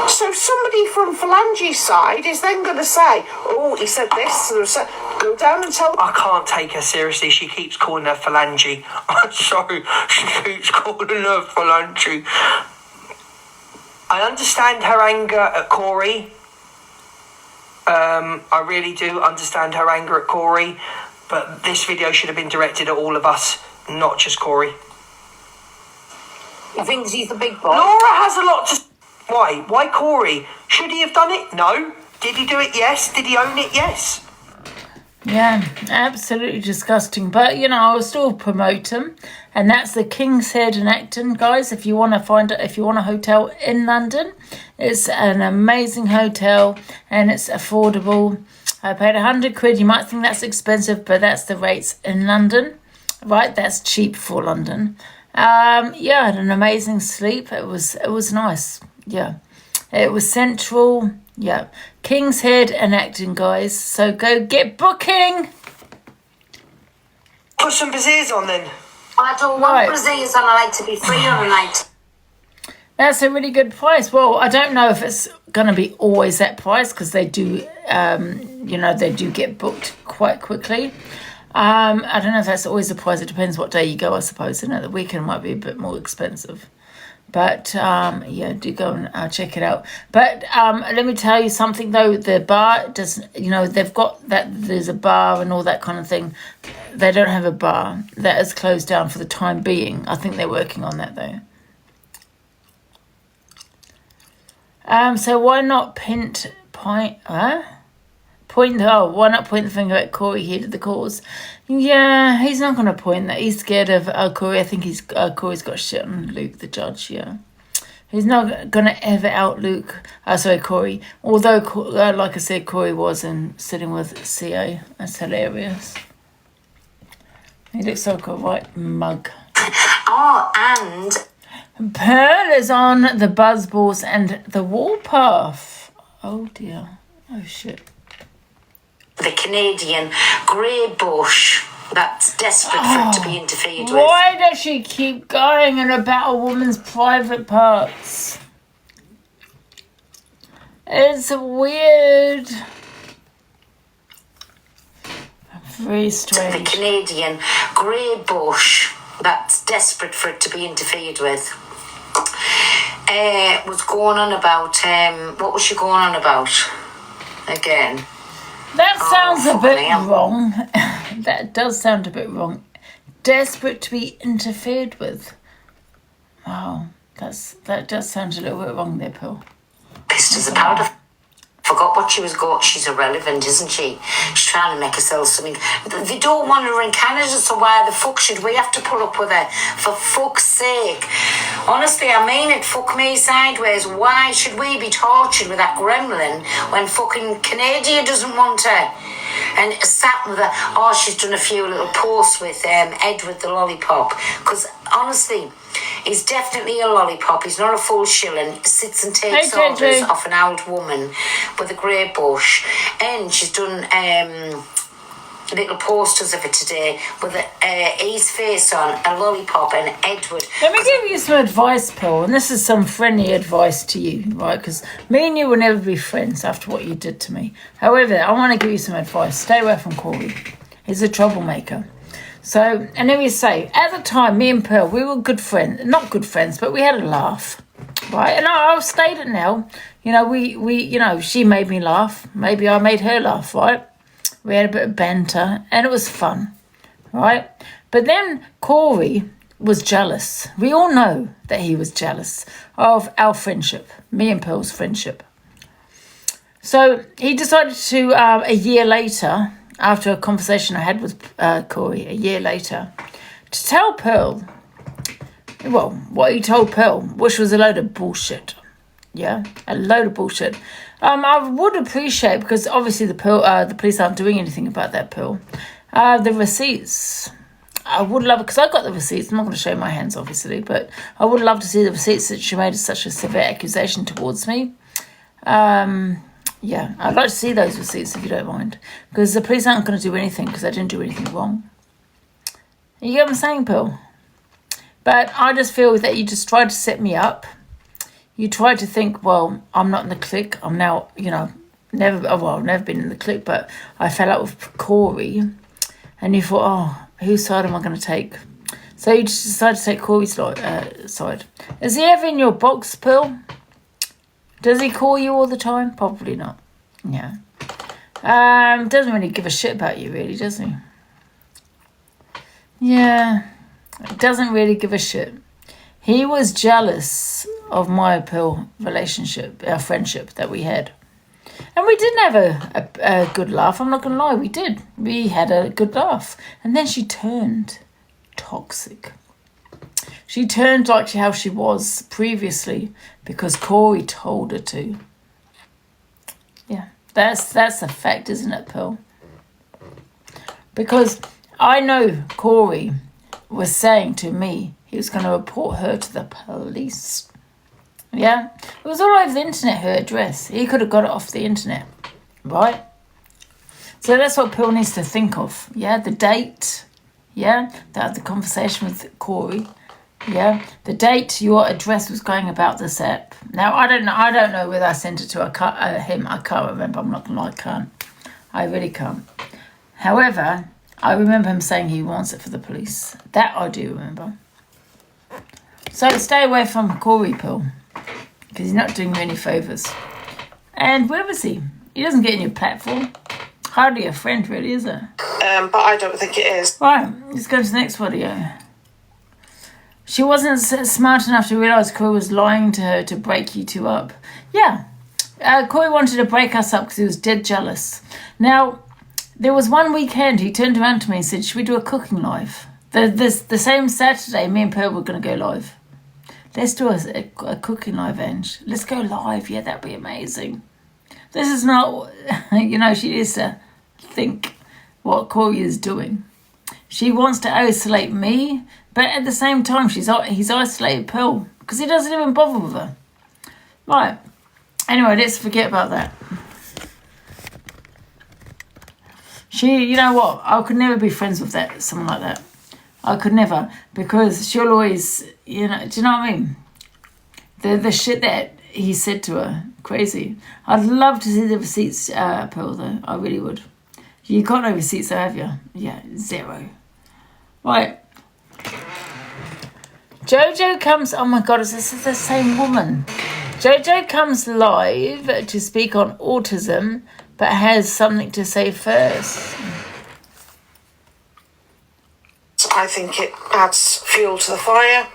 So somebody from Phalange's side is then going to say, oh, he said this to the receptionist. Go down and tell... I can't take her seriously. She keeps calling her Phalange. I'm sorry. She keeps calling her Phalange. I understand her anger at Corey. I really do understand her anger at Corey. But this video should have been directed at all of us, not just Corey. He thinks he's the big boss. Laura has a lot to... Why? Why Corey? Should he have done it? No. Did he do it? Yes. Did he own it? Yes. Yeah, absolutely disgusting. But, I'll still promote him. And that's the King's Head in Acton, guys. If you want to find it, if you want a hotel in London, it's an amazing hotel and it's affordable. I paid £100. You might think that's expensive, but that's the rates in London. Right, that's cheap for London. I had an amazing sleep. It was nice. Yeah, it was central. Yeah, King's Head and Acton, guys. So go get booking. Put some braziers on then. I don't want braziers on. I like to be free on a night. That's a really good price. Well, I don't know if it's going to be always that price because they do, they do get booked quite quickly. I don't know if that's always the price. It depends what day you go, I suppose. The weekend might be a bit more expensive. But, do go and check it out. But let me tell you something, though. The bar doesn't, they've got that, there's a bar and all that kind of thing. They don't have a bar. That is closed down for the time being. I think they're working on that, though. So why not why not point the finger at Corey here to the cause? Yeah, he's not going to point that. He's scared of Corey. I think Corey's got shit on Luke, the judge, yeah. He's not going to ever out Corey. Although, like I said, Corey was sitting with CA. That's hilarious. He looks like a right mug. Oh, and Pearl is on the buzzballs and the warpath. Oh dear. Oh shit. the Canadian grey bush that's desperate for it to be interfered with. Why does she keep going on about a woman's private parts? It's weird. Very strange. The Canadian grey bush that's desperate for it to be interfered with. Was going on about, what was she going on about again? That sounds a bit hell. wrong. That does sound a bit wrong. Desperate to be interfered with. Wow, that does sound a little bit wrong there, Paul. Pissed as a powder. Forgot what she was going. She's irrelevant, isn't she? She's trying to make herself something. They don't want her in Canada, so why the fuck should we have to put up with her? For fuck's sake. Honestly, I mean it. Fuck me sideways. Why should we be tortured with that gremlin when fucking Canada doesn't want her? And sat with her. Oh, she's done a few little posts with Edward the Lollipop. Because honestly, he's definitely a lollipop. He's not a full shilling. Sits and takes orders off an old woman with a grey bush. And she's done little posters of it today with his face on, a lollipop, and Edward. Let me give you some advice, Paul, and this is some friendly advice to you, right? Because me and you will never be friends after what you did to me. However, I want to give you some advice. Stay away from Corey. He's a troublemaker. So, and let me say, at the time, me and Pearl, we were good friends. Not good friends, but we had a laugh, right? And I'll state it now. You know, we she made me laugh. Maybe I made her laugh, right? We had a bit of banter, and it was fun, right? But then Corey was jealous. We all know that he was jealous of our friendship, me and Pearl's friendship. So he decided to, a year later, after a conversation I had with Corey, a year later, to tell Pearl, well, what he told Pearl, which was a load of bullshit. Yeah, a load of bullshit. I would appreciate, because obviously the police aren't doing anything about that, Pearl, the receipts. I would love it, because I got the receipts. I'm not going to show my hands, obviously, but I would love to see the receipts that she made such a severe accusation towards me. Yeah, I'd like to see those receipts if you don't mind, because the police aren't going to do anything because I didn't do anything wrong. You get what I'm saying, Pearl? But I just feel that you just tried to set me up. You tried to think, well, I'm not in the clique. I'm now, I've never been in the clique, but I fell out with Corey. And you thought, oh, whose side am I going to take? So you just decided to take Corey's side. Is he ever in your box, Pearl? Does he call you all the time? Probably not. Yeah. Doesn't really give a shit about you, really, does he? Yeah. Doesn't really give a shit. He was jealous of my Pearl relationship, our friendship that we had. And we didn't have a good laugh. I'm not going to lie, we did. We had a good laugh. And then she turned toxic. She turned like how she was previously because Corey told her to. Yeah, that's a fact, isn't it, Pearl? Because I know Corey was saying to me he was going to report her to the police. Yeah, it was all over the internet, her address. He could have got it off the internet, right? So that's what Pearl needs to think of. Yeah, the date. Yeah, the conversation with Corey. Yeah, the date your address was going about this app. Now I don't know whether I sent it to him. I can't remember. I'm not gonna lie, I can't. I really can't. However, I remember him saying he wants it for the police. That I do remember. So stay away from Corey, Pearl, because he's not doing you any favours. And where was he? He doesn't get in your platform. Hardly a friend, really, is it? But I don't think it is. Right, let's go to the next video. She wasn't smart enough to realise Corey was lying to her to break you two up. Yeah, Corey wanted to break us up because he was dead jealous. Now, there was one weekend he turned around to me and said, should we do a cooking live? The same Saturday, me and Pearl were going to go live. Let's do a cooking live, Ange. Let's go live. Yeah, that'd be amazing. This is not, she needs to think what Corey is doing. She wants to isolate me, but at the same time, he's isolated Pearl because he doesn't even bother with her. Right. Anyway, let's forget about that. You know what? I could never be friends with someone like that. I could never, because she'll always, you know, do you know what I mean? The shit that he said to her, crazy. I'd love to see the receipts, Pearl, though. I really would. You got no receipts, though, have you? Yeah, 0. Right. Jojo comes, oh my God, this is the same woman. Jojo comes live to speak on autism, but has something to say first. I think it adds fuel to the fire,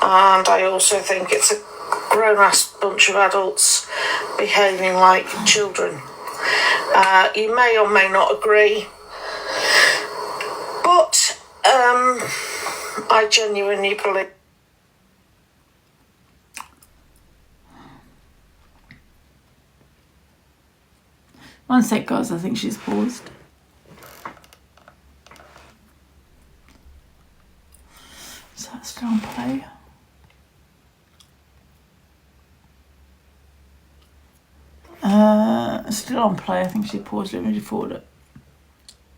and I also think it's a grown-ass bunch of adults behaving like children. You may or may not agree, but I genuinely believe. One sec, guys, I think she's paused. Is that still on play? Still on play. I think she paused it when she forward it.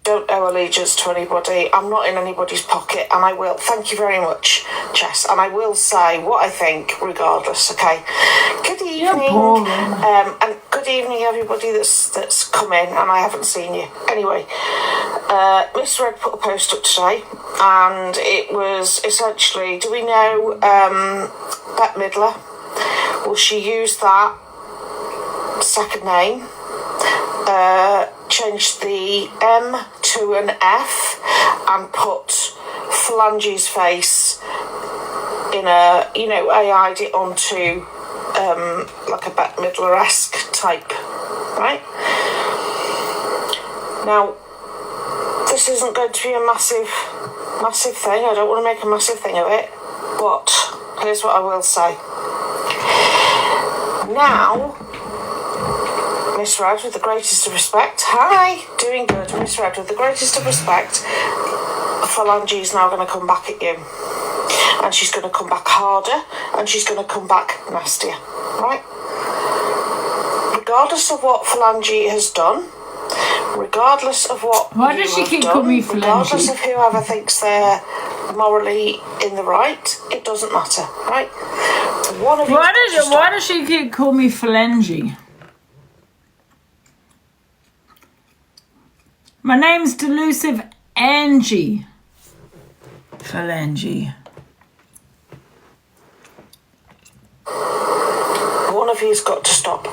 Don't owe allegiance to anybody. I'm not in anybody's pocket, and I will. Thank you very much, Jess. And I will say what I think, regardless. Okay. Good evening, and good evening, everybody that's come in, and I haven't seen you. Anyway, Miss Red put a post up today, and it was essentially, do we know Bette Midler? Will she use that second name? Changed the M to an F and put Phalange's face in a, you know, AI'd it onto like a Bette Midler-esque type, right? Now, this isn't going to be a massive thing. I don't want to make a massive thing of it, but here's what I will say. Now, Miss Red, with the greatest of respect. Hi, doing good. Miss Red, with the greatest of respect, Phalange is now going to come back at you. And she's going to come back harder, and she's going to come back nastier, right? Regardless of what Phalange has done, regardless of what Why does she keep calling me Phalange? Regardless of whoever thinks they're morally in the right, it doesn't matter, right? Why does she keep calling me Phalange? My name's Delusive Angie. Phalange. One of you's got to stop.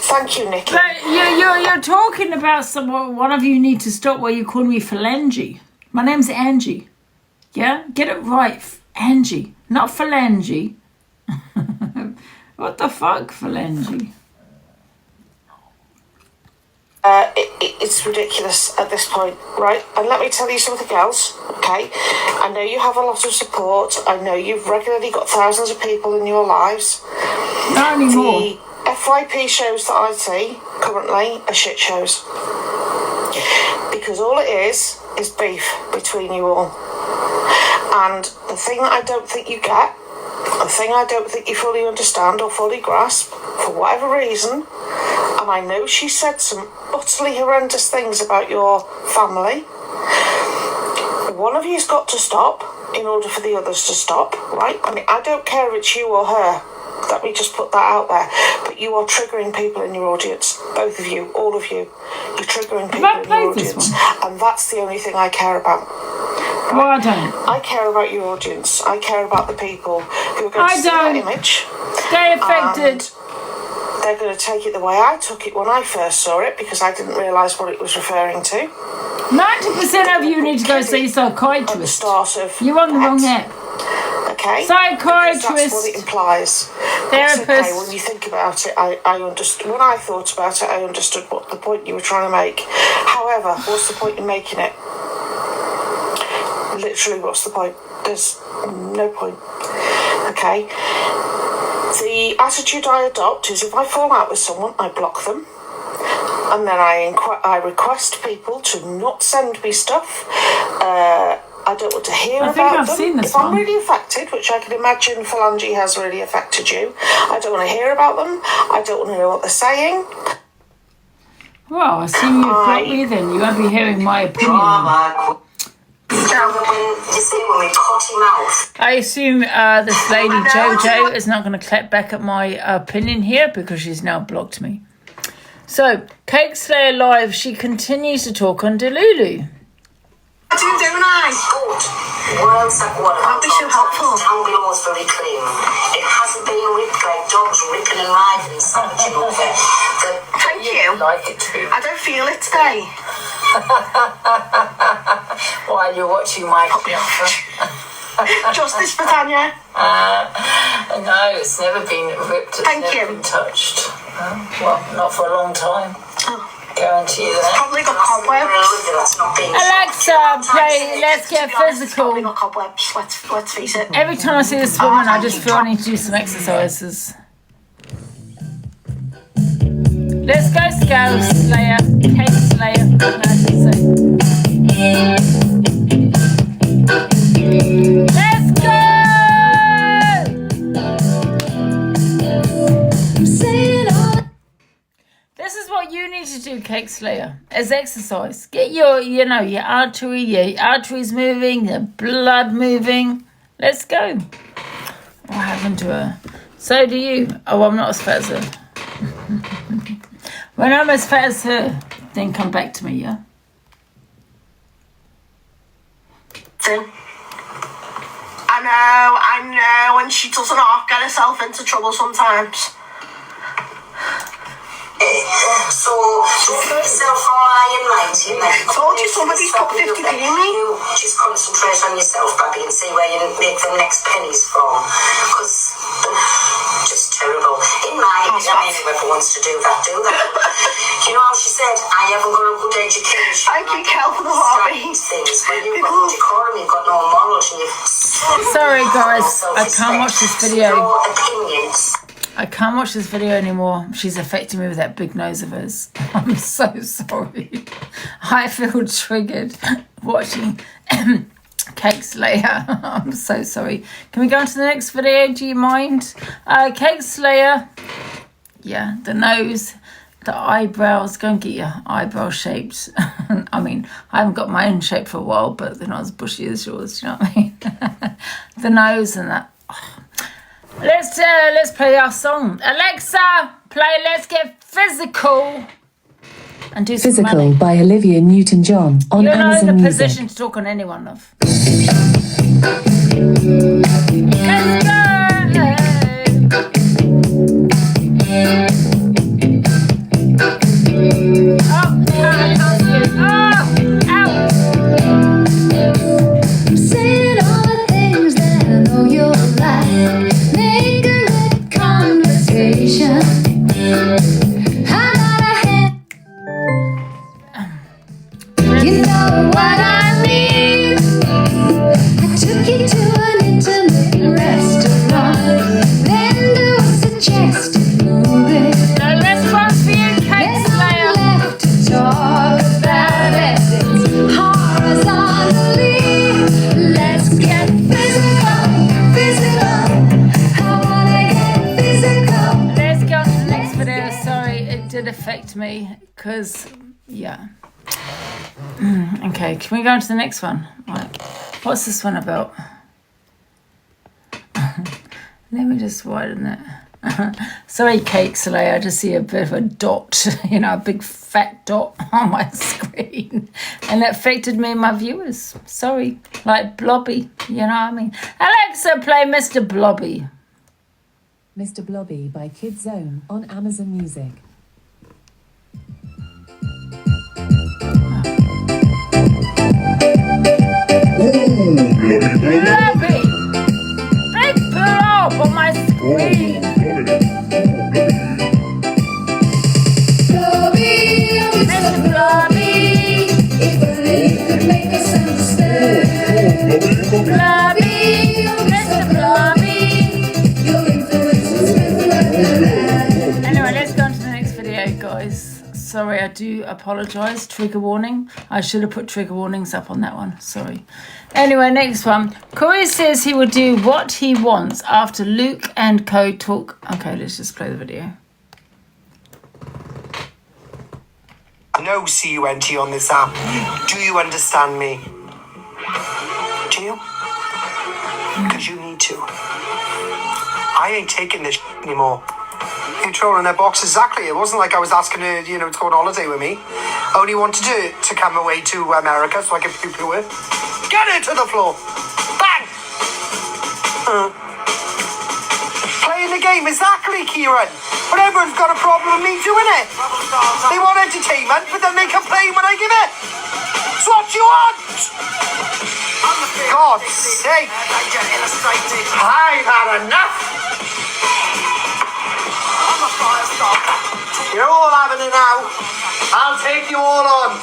Thank you, Nikki. But you're talking about someone. One of you need to stop while you call me Phalange. My name's Angie. Yeah? Get it right. Angie. Not Phalange. What the fuck, Phalange? It's ridiculous at this point, right? And let me tell you something else, okay? I know you have a lot of support. I know you've regularly got thousands of people in your lives. Not anymore. The FYP shows that I see currently are shit shows. Because all it is beef between you all. And the thing that I don't think you get, the thing I don't think you fully understand or fully grasp, for whatever reason, and I know she said some utterly horrendous things about your family. One of you's got to stop in order for the others to stop, right? I mean, I don't care if it's you or her. Let me just put that out there. But you are triggering people in your audience. Both of you, all of you. You're triggering people in your audience. And that's the only thing I care about. Right? Well, I don't. I care about your audience. I care about the people who are going to see that image. Stay affected. They're going to take it the way I took it when I first saw it, because I didn't realise what it was referring to. 90% of you need to go see a psychiatrist. At the start of you're on the wrong app. Okay? Psychiatrist. Because that's what it implies. Therapist. Okay, when you think about it, I understood. When I thought about it, I understood what the point you were trying to make. However, what's the point in making it? Literally, what's the point? There's no point. Okay? The attitude I adopt is if I fall out with someone, I block them. and then I request people to not send me stuff. I don't want to hear I about think I've them. seen this If I'm one. really affected, which I can imagine Phalange has really affected you, I don't want to hear about them. I don't want to know what they're saying. Well, I assume you've blocked me then. You won't be hearing my opinion. I assume this lady Jojo is not going to clap back at my opinion here because she's now blocked me. So, Cake Slayer Live, she continues to talk on Delulu. What are you doing, Don't be so helpful. Down below is very clean. It hasn't been ripped like dogs ripping and riding and savaging over. Thank you. Like it too. I don't feel it today. While you're watching my Justice for Tanya. No, it's never been ripped. It's Thank never you. been touched. Well, not for a long time. Guarantee you that. Probably got cobwebs. That's not being Alexa, play Let's Get Physical. Probably got cobwebs. Let's face it. Every time I see this woman, I just feel I need to do some exercises. Let's go, Scout Slayer, Cake Slayer. Let's go! This is what you need to do, Cake Slayer, as exercise. Get your arteries moving, the blood moving. Let's go. What happened to her? So do you. Oh, I'm not as fat as her. When I'm as fat as her, then come back to me, yeah? I know, and she doesn't half get herself into trouble sometimes. So, just get yourself all high and mighty. Told you somebody's put 50p in me. You just concentrate on yourself, Babby, and see where you make the next pennies from. Because, just terrible. In my opinion, I mean, whoever wants to do that, do that. You know how she said, I haven't got a good education. I can help the hobby. Things. Well, you've got no decorum, you've got no morals, and you've... Sorry, guys. I can't watch this video. Your opinions. I can't watch this video anymore. She's affecting me with that big nose of hers. I'm so sorry. I feel triggered watching Cake Slayer. I'm so sorry. Can we go on to the next video? Do you mind? Cake Slayer. Yeah, the nose, the eyebrows. Go and get your eyebrow shaped. I mean, I haven't got my own shape for a while, but they're not as bushy as yours. Do you know what I mean? The nose and that. Oh. Let's play our song. Alexa, play Let's Get Physical. And do some Physical money. by Olivia Newton-John on You're not Amazon in a Music. position to talk on anyone, love. Let's go. Oh, ow. Saying all the things that I know you'll like. Make a good conversation. I got a head. You know what I mean. I took you to an intimate restaurant. Then there was a suggested movie. Now let's run for you, Cake Slayer. Left to talk about it. It's horizontally. Let's get physical, physical. I wanna get physical. Let's go on to the next video. Sorry, it did affect me because, yeah. Okay, can we go on to the next one? Right. What's this one about? Let me just widen it. Sorry, Cake Slayer, I just see a bit of a dot, a big fat dot on my screen. And it affected me and my viewers. Sorry, like Blobby, you know what I mean? Alexa, play Mr. Blobby. Mr. Blobby by Kid Zone on Amazon Music. Blobby! Big blob on my screen. Mr. Blobby. If only you could make us understand. Blobby, Mr. Blobby. Your influence is with like that. Anyway, let's go on to the next video, guys. So Sorry, I do apologise. Trigger warning. I should have put trigger warnings up on that one. Sorry. Anyway, next one. Corey says he will do what he wants after Luke and Co talk. Okay, let's just play the video. No CUNT on this app. Do you understand me? Do you? Because you need to. I ain't taking this anymore. You're trolling her box, exactly. It wasn't like I was asking her, to go on holiday with me. I only wanted to come away to America so I could poo-poo her. Get her to the floor. Bang! Playing the game, exactly, Kieran. But everyone's got a problem with me doing it. They want entertainment, but then they complain when I give it. It's what you want. God's sake. I've had enough. You're all having it now. I'll take you all on.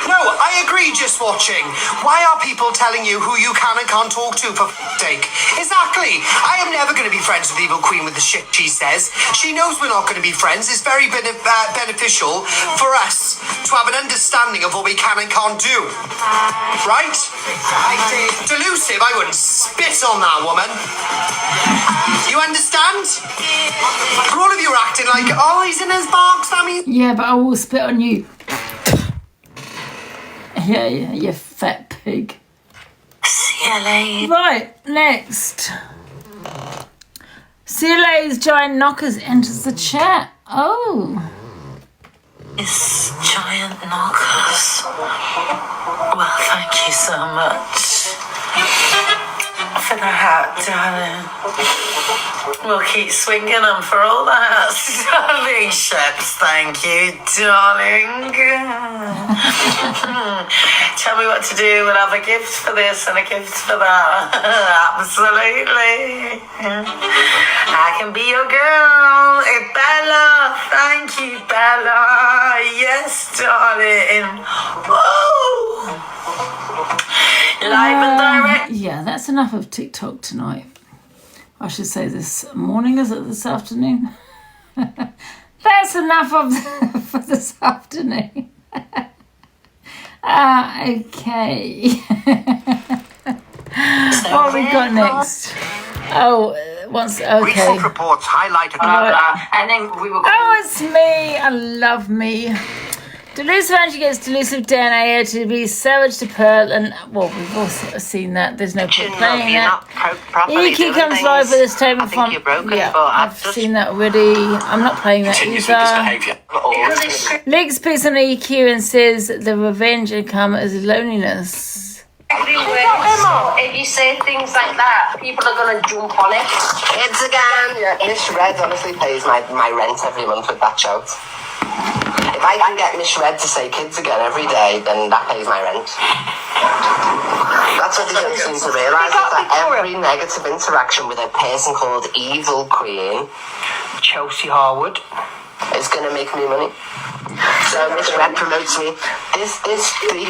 No, I agree just watching. Why are people telling you who you can and can't talk to, for sake? Exactly. I am never going to be friends with Evil Queen with the shit she says. She knows we're not going to be friends. It's very beneficial for us to have an understanding of what we can and can't do. Right? Delusive, I wouldn't spit on that woman. You understand? For all of you are acting like, oh, he's in his box, Sammy. Yeah, but I will spit on you. Yeah, you fat pig. CLA. Right, next. CLA's Giant Knockers enters the chat. Oh. It's Giant Knockers. Well, thank you so much for the hat, darling. We'll keep swinging them for all the hats, darling. Ships, thank you, darling. Tell me what to do. We'll have a gift for this and a gift for that. Absolutely. I can be your girl. Bella. Thank you, Bella. Yes, darling. Woo! Live and direct. Yeah, that's enough of TikTok tonight. I should say this morning, is it this afternoon? That's enough of for this afternoon. Okay. What have we got next? Oh, okay. Recent reports highlighted. And then we will. Oh, it's me. I love me. Delusive Angie gets Delusive DNA to be savage to Pearl, and well, we've all seen that. There's no point playing that. EQ comes live with a statement from. Yeah, I've seen that already. I'm not playing that either. Leaks piece on EQ and says the revenge income is loneliness. If you say things like that, people are going to jump on it. Kids again. Yeah, Miss Red honestly pays my rent every month with that shout. If I can get Miss Red to say kids again every day, then that pays my rent. That's what they don't seem to realise, is that every negative interaction with a person called Evil Queen, Chelsea Harwood, is going to make me money. So Miss Red promotes me. This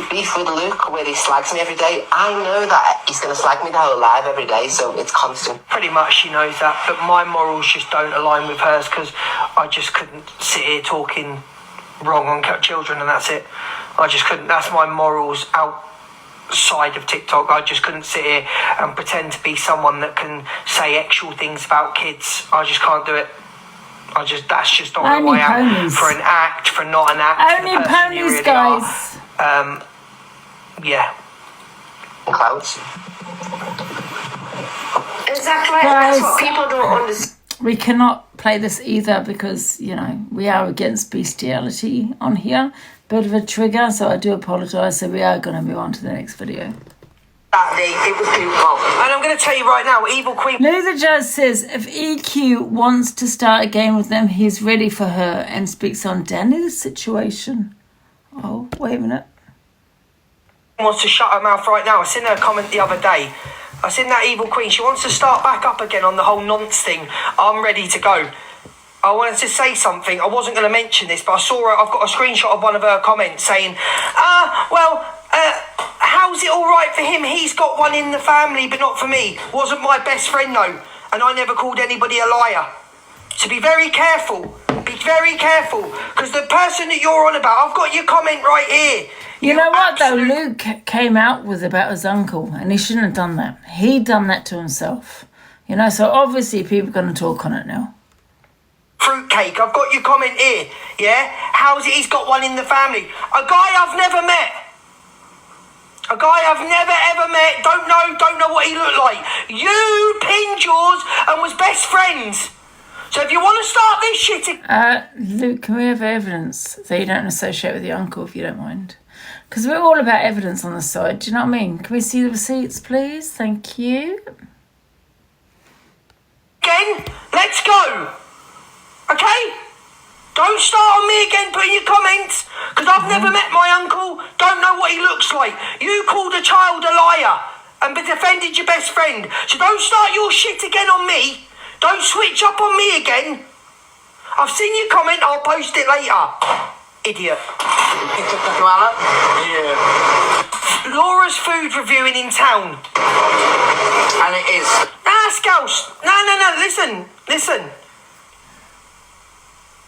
beef with Luke, where he slags me every day, I know that he's going to slag me the whole live every day, so it's constant. pretty much she knows that, but my morals just don't align with hers because I just couldn't sit here talking wrong on children and that's it. I just couldn't. That's my morals outside of TikTok. I just couldn't sit here and pretend to be someone that can say actual things about kids. I just can't do it. That's just not who I am. For an act, for not an act. Only ponies, really guys. Yeah. Clouds. Exactly. That's what people don't understand. We cannot play this either because, we are against bestiality on here. Bit of a trigger, so I do apologise. So we are going to move on to the next video. It was beautiful. And I'm going to tell you right now, Evil Queen... Lou the Judge says if EQ wants to start a game with them, he's ready for her and speaks on Danny's situation. Oh, wait a minute. Wants to shut her mouth right now. I seen her comment the other day. I seen that Evil Queen. She wants to start back up again on the whole nonce thing. I'm ready to go. I wanted to say something. I wasn't going to mention this, but I saw her. I've got a screenshot of one of her comments saying, how's it all right for him? He's got one in the family, but not for me. Wasn't my best friend, though. And I never called anybody a liar. So be very careful Be very careful, because the person that you're on about, I've got your comment right here. You know what, though? Luke came out with about his uncle, and he shouldn't have done that. He done that to himself. You know, so obviously people are going to talk on it now. Fruitcake, I've got your comment here, yeah? How's it he's got one in the family? A guy I've never met. A guy I've never ever met, don't know what he looked like. You pinned yours and was best friends. So if you want to start this shit... Luke, can we have evidence that you don't associate with your uncle, if you don't mind? Because we're all about evidence on the side, do you know what I mean? Can we see the receipts, please? Thank you. Again, let's go. Okay? Don't start on me again putting your comments, because I've never met my uncle, don't know what he looks like. You called a child a liar and defended your best friend. So don't start your shit again on me. Don't switch up on me again. I've seen your comment, I'll post it later. Idiot. Yeah. Laura's food reviewing in town. And it is. Nah, Scouse. No, listen.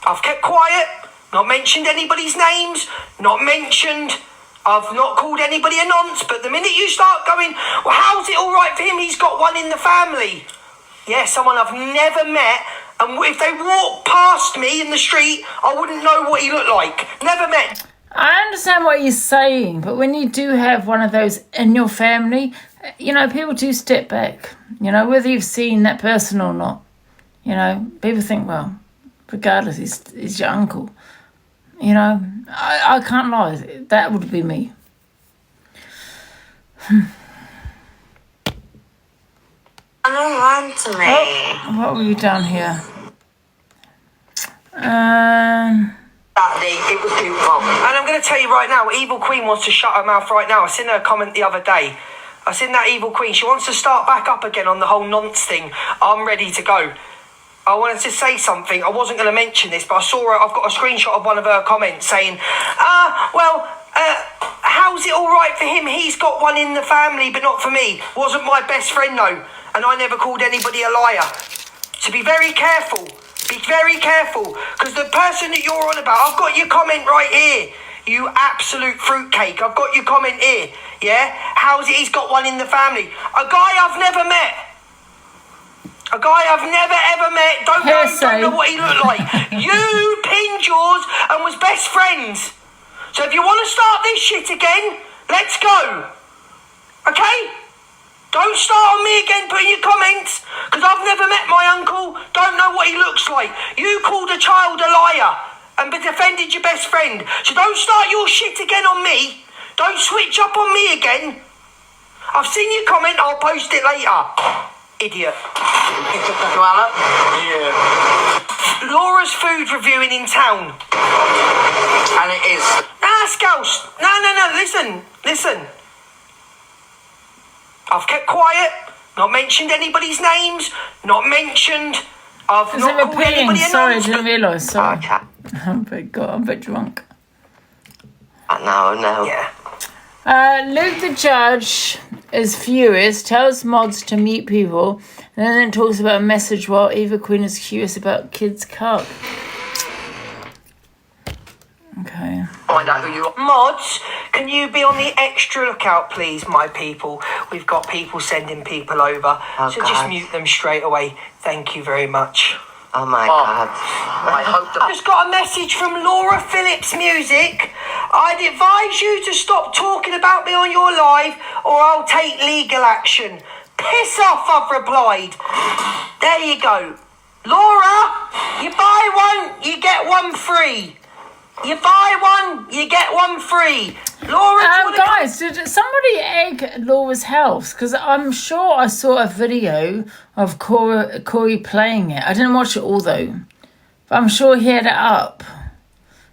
I've kept quiet, not mentioned anybody's names, I've not called anybody a nonce, but the minute you start going, well, how's it all right for him? He's got one in the family. Yeah, someone I've never met, and if they walked past me in the street, I wouldn't know what he looked like. Never met. I understand what you're saying, but when you do have one of those in your family, you know, people do step back, you know, whether you've seen that person or not. You know, people think, well, regardless, he's your uncle. You know, I can't lie, that would be me. Run to me. Oh, what have you done here? It was beautiful. And I'm going to tell you right now, Evil Queen wants to shut her mouth right now. I seen her comment the other day. I seen that Evil Queen. She wants to start back up again on the whole nonce thing. I'm ready to go. I wanted to say something. I wasn't going to mention this, but I saw her. I've got a screenshot of one of her comments saying, how's it all right for him? He's got one in the family, but not for me. Wasn't my best friend, though. And I never called anybody a liar. So be very careful. Be very careful. Because the person that you're on about, I've got your comment right here. You absolute fruitcake. I've got your comment here. Yeah? How's it he's got one in the family? A guy I've never met. A guy I've never ever met, don't know what he looked like. You pinned yours and was best friends. So if you want to start this shit again, let's go. Okay? Don't start on me again putting your comments, because I've never met my uncle, don't know what he looks like. You called a child a liar and defended your best friend. So don't start your shit again on me. Don't switch up on me again. I've seen your comment, I'll post it later. Idiot. Yeah. Laura's food reviewing in town. And it is. Nah, Scouse. No, listen. I've kept quiet, not mentioned anybody's names, I've not called anybody a Sorry, I nonce. didn't realise. Sorry. Okay. I'm a bit drunk. No. Yeah. Luke the judge is furious, tells mods to mute people, and then talks about a message while Eva Queen is curious about Kid's Cup. Okay. Find out who you are. Mods, can you be on the extra lookout, please, my people? We've got people sending people over, so just God. mute them straight away. Thank you very much. Oh my God. I hope that. Just got a message from Laura Phillips Music. I'd advise you to stop talking about me on your live, or I'll take legal action. Piss off, I've replied. There you go. Laura, you buy one, you get one free. You buy one, you get one free. Laura, guys, did somebody egg Laura's house? Because I'm sure I saw a video of Corey playing it. I didn't watch it all though, but I'm sure he had it up.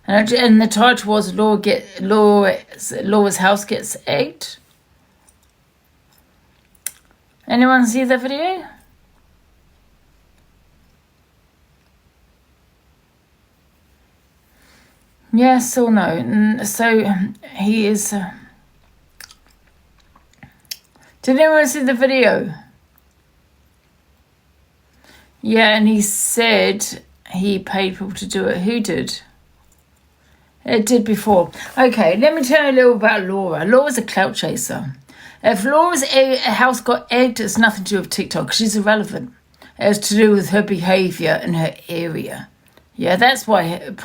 And the title was Laura's house gets egged. Anyone see the video? Yes or no? So he is. Did anyone see the video? Yeah, and he said he paid people to do it. Who did? It did before. Okay, let me tell you a little about Laura. Laura's a clout chaser. If Laura's house got egged, it's nothing to do with TikTok. She's irrelevant. It has to do with her behaviour in her area. Yeah, that's why her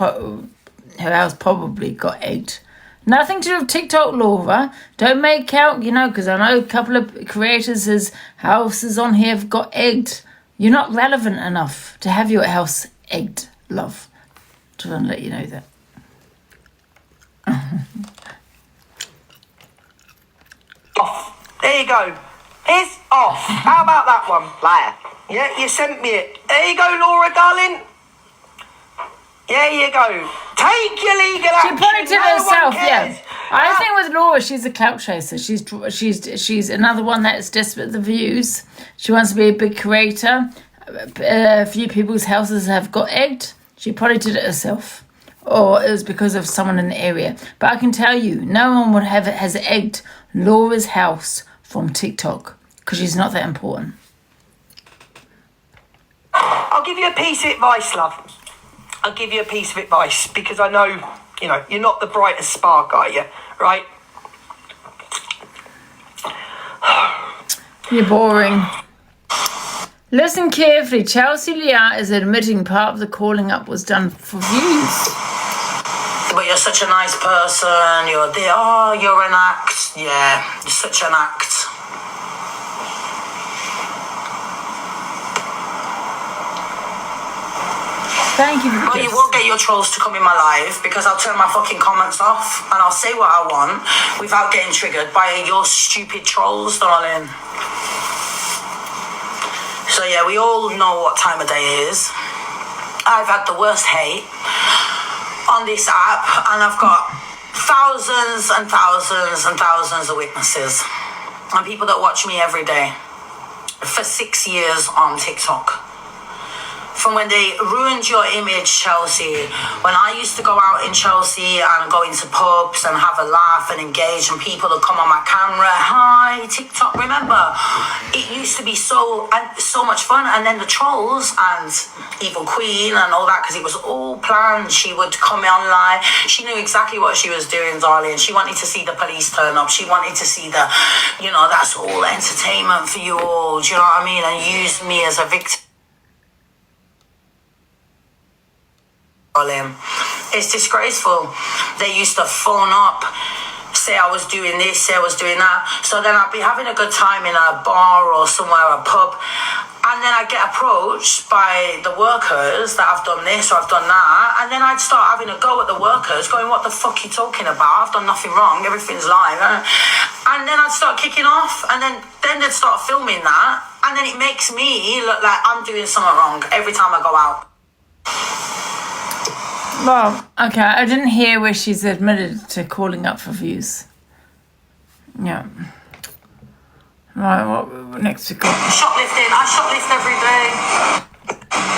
house probably got egged. Nothing to do with TikTok, Laura. Don't make out, because I know a couple of creators' houses on here have got egged. You're not relevant enough to have your house egged, love. Just want to let you know that. Off. There you go. It's off. How about that one, liar? Yeah, you sent me it. There you go, Laura, darling. There you go. Take your legal action. She put it to herself, cares. yeah. I think with Laura, she's a clout chaser. She's another one that is desperate for the views. She wants to be a big creator. A few people's houses have got egged. She probably did it herself. Or it was because of someone in the area. But I can tell you, no one has egged Laura's house from TikTok because she's not that important. I'll give you a piece of advice, love. I'll give you a piece of advice because I know, you're not the brightest spark, are you? Right? You're boring. Listen carefully. Chelsea Leah is admitting part of the calling up was done for views. But you're such a nice person. You're an act. Yeah, you're such an act. Thank you. Well, you won't get your trolls to come in my live because I'll turn my fucking comments off and I'll say what I want without getting triggered by your stupid trolls, darling. So yeah, we all know what time of day it is. I've had the worst hate on this app and I've got thousands and thousands and thousands of witnesses and people that watch me every day for 6 years on TikTok. From when they ruined your image, Chelsea, when I used to go out in Chelsea and go into pubs and have a laugh and engage and people would come on my camera, hi, TikTok, remember? It used to be so much fun. And then the trolls and Evil Queen and all that, because it was all planned. She would come online. She knew exactly what she was doing, darling. She wanted to see the police turn up. She wanted to see that's all entertainment for you all, do you know what I mean? And use me as a victim. It's disgraceful. They used to phone up, say I was doing this, say I was doing that. So then I'd be having a good time in a bar or somewhere, a pub, and then I'd get approached by the workers that I've done this or I've done that, and then I'd start having a go at the workers, going, what the fuck are you talking about? I've done nothing wrong, everything's live. And then I'd start kicking off, and then they'd start filming that, and then it makes me look like I'm doing something wrong every time I go out. Well, okay, I didn't hear where she's admitted to calling up for views. Yeah. Right, what next we got? Shoplifting, I shoplift every day.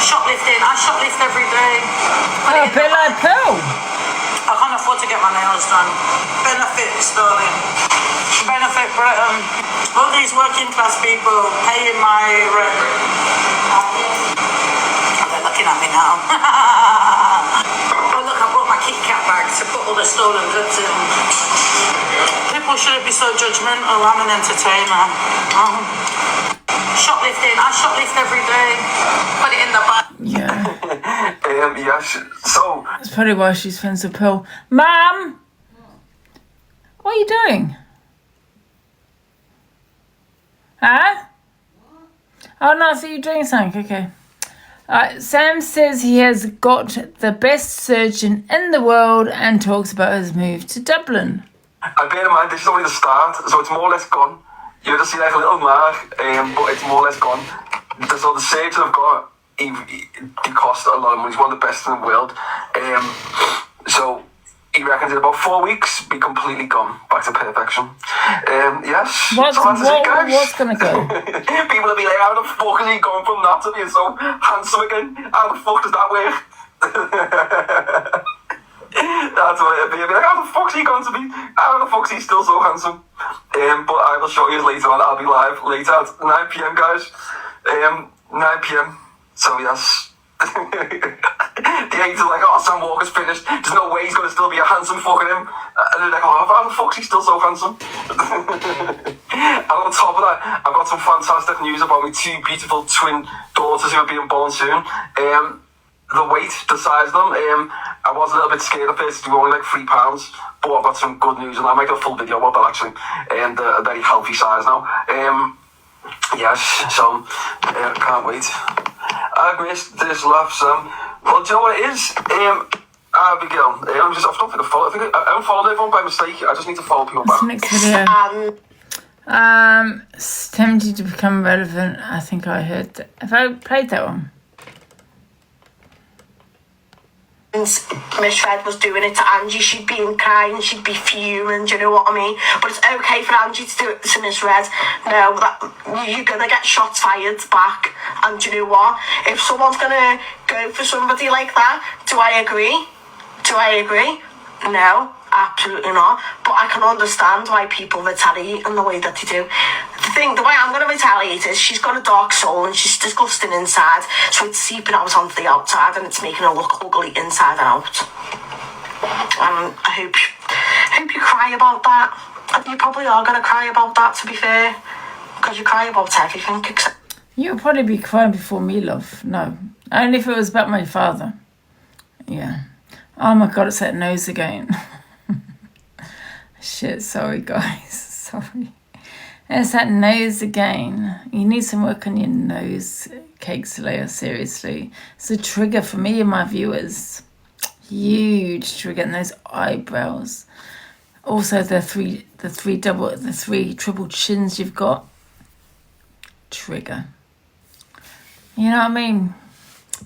Shoplifting, I shoplift every day. Oh, a bit like Pearl. I can't afford to get my nails done. Benefits, darling. Benefit Britain. All these working class people paying my rent. They're looking at me now. Oh look, I brought my Kit Kat bag to put all the stolen goods in. People shouldn't be so judgmental. I'm an entertainer. Shoplifting, I shoplift every day. Put it in the bag. Yeah. Yes, so... That's probably why she's friends with Pearl. Mum! What are you doing? Huh? Oh no, I thought you were doing something. Okay. Sam says he has got the best surgeon in the world and talks about his move to Dublin. I bear in mind, this is only the start, so it's more or less gone. You'll just see like a little mark, but it's more or less gone. So the surgeon I've got, he cost a lot of money. He's one of the best in the world. So he reckons in about 4 weeks, be completely gone, back to perfection. Yes. What's going to go? People will be like, how the fuck is he going from that to being so handsome again? How the fuck does that work? That's what it'll be. I'll be like, how the fuck's he going to be? How the fuck's he still so handsome? But I will show you later on. I'll be live later at 9 PM, guys. 9 PM. So yes, The haters are like, oh, Sam Walker's finished. There's no way he's going to still be a handsome fucking him. And they're like, oh, how the fuck's he still so handsome? And on top of that, I've got some fantastic news about my two beautiful twin daughters who are being born soon. The weight, the size of them, I was a little bit scared at first. They were only like £3, but I've got some good news, and I'll make a full video about that actually. And a very healthy size now. Yes, so can't wait. I've missed this laugh, Sam. Well, do you know what it is? Abigail, I don't think I follow. I unfollowed everyone by mistake. I just need to follow people back. Next video. It's tempted to become relevant. I think I heard that. Have I played that one? Miss Red was doing it to Angie, she'd be crying, she'd be fuming, do you know what I mean? But it's okay for Angie to do it to Miss Red. No, you're gonna get shots fired back. And do you know what? If someone's gonna go for somebody like that, do I agree? No, absolutely not. But I can understand why people retaliate in the way that they do. The way I'm going to retaliate is she's got a dark soul and she's disgusting inside, so it's seeping out onto the outside and it's making her look ugly inside and out. And I hope you cry about that. And you probably are going to cry about that, to be fair, because you cry about everything except... You'll probably be crying before me, love. No. Only if it was about my father. Yeah. Oh my God, it's that nose again. Shit, sorry guys. Sorry. It's that nose again. You need some work on your nose, Cake Slayer, seriously. It's a trigger for me and my viewers. Huge trigger. And those eyebrows. Also the three triple chins you've got. Trigger. You know what I mean?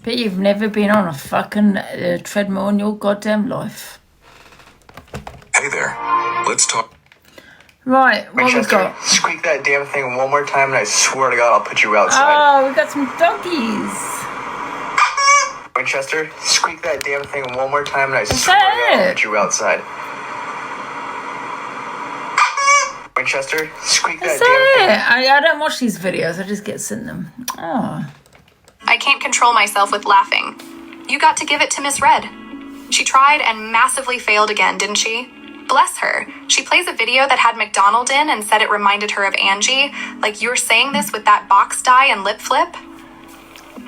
But you've never been on a fucking treadmill in your goddamn life. Hey there. Let's talk. Right, what we got? Squeak that damn thing one more time, and I swear to God, I'll put you outside. Oh, we got some doggies. Winchester, squeak that damn thing one more time, and I swear to God, I'll put you outside. Winchester, squeak that damn thing. I don't watch these videos. I just get sent them. Oh. I can't control myself with laughing. You got to give it to Miss Red. She tried and massively failed again, didn't she? Bless her. She plays a video that had McDonald in and said it reminded her of Angie. Like you're saying this with that box dye and lip flip?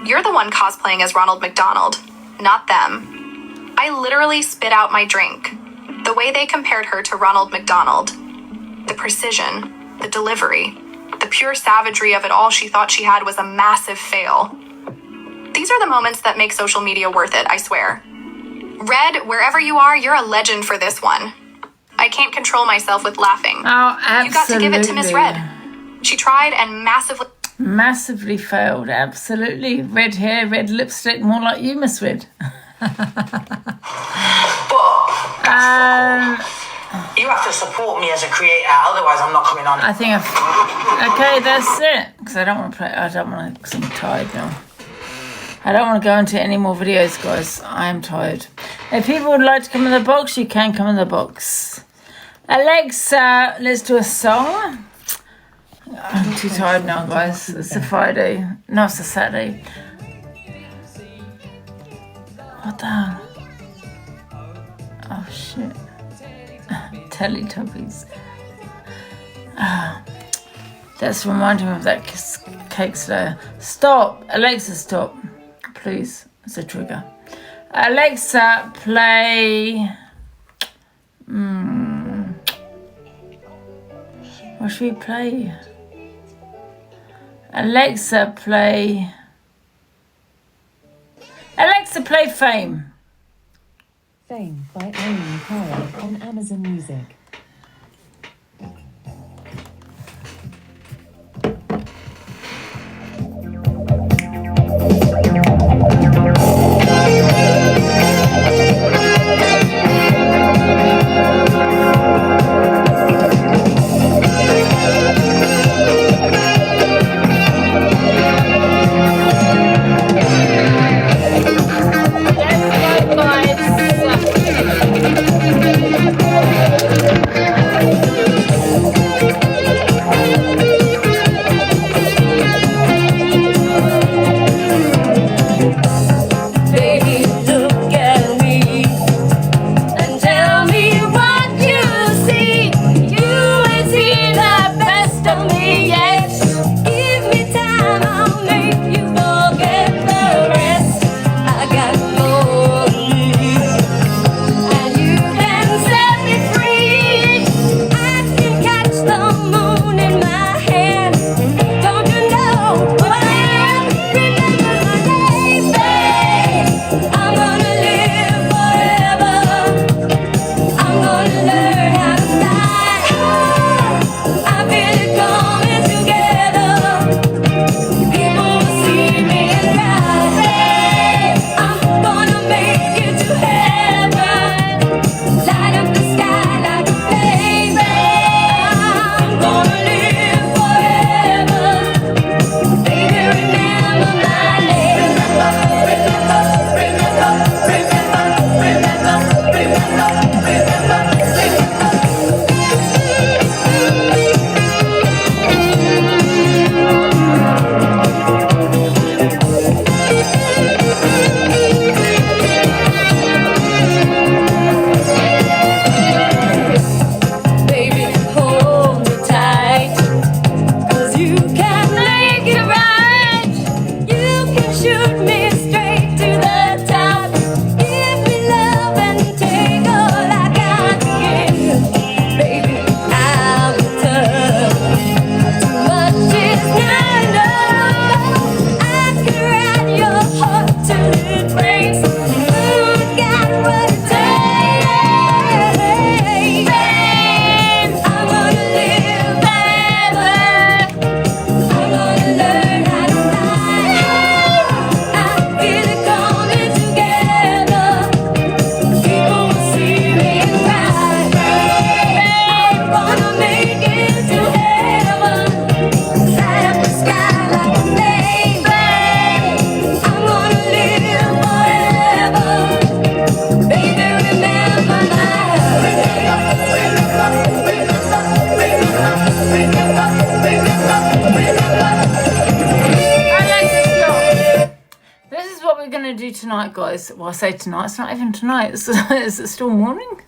You're the one cosplaying as Ronald McDonald, not them. I literally spit out my drink. The way they compared her to Ronald McDonald. The precision, the delivery, the pure savagery of it all she thought she had was a massive fail. These are the moments that make social media worth it, I swear. Red, wherever you are, you're a legend for this one. I can't control myself with laughing. Oh, absolutely. You got to give it to Miss Red. She tried and massively failed. Absolutely. Red hair, red lipstick, more like you, Miss Red. You have to support me as a creator, otherwise I'm not coming on. I think okay, that's it. Because I don't want to play. I don't want to. Because I'm tired now. I don't want to go into any more videos, guys. I am tired. If people would like to come in the box, you can come in the box. Alexa, let's do a song. I'm too tired now, guys. It's a Friday. No, it's a Saturday. What the hell? Oh, shit. Teletubbies. That's reminding me of that Cake Slayer. Stop. Alexa, stop. Please. It's a trigger. Alexa, play... What should we play? Alexa, play... Alexa, play Fame. Fame by Amy Cara on Amazon Music. do tonight, guys. Well, I say tonight. It's not even tonight. Is it still morning?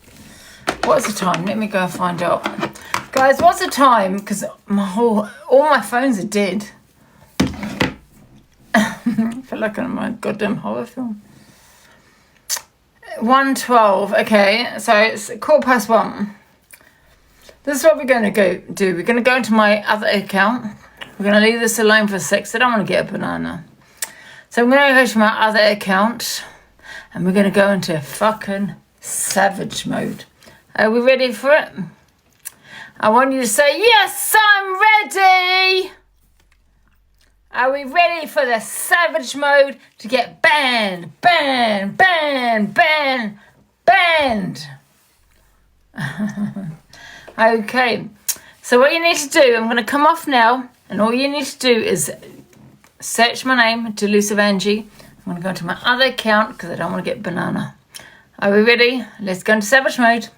What's the time? Let me go and find out. Guys, what's the time? Because all my phones are dead. I feel like I'm in my goddamn horror film. 1:12. Okay, so it's 1:15. This is what we're going to do. We're going to go into my other account. We're going to leave this alone for a sec, so I don't want to get a banana. So I'm going to go to my other account, and we're going to go into fucking savage mode. Are we ready for it? I want you to say, yes, I'm ready. Are we ready for the savage mode to get banned, banned, banned, banned, banned? Okay, so what you need to do, I'm going to come off now, and all you need to do is search my name, Delusive Angie. I'm going to go into my other account because I don't want to get banana. Are we ready? Let's go into savage mode.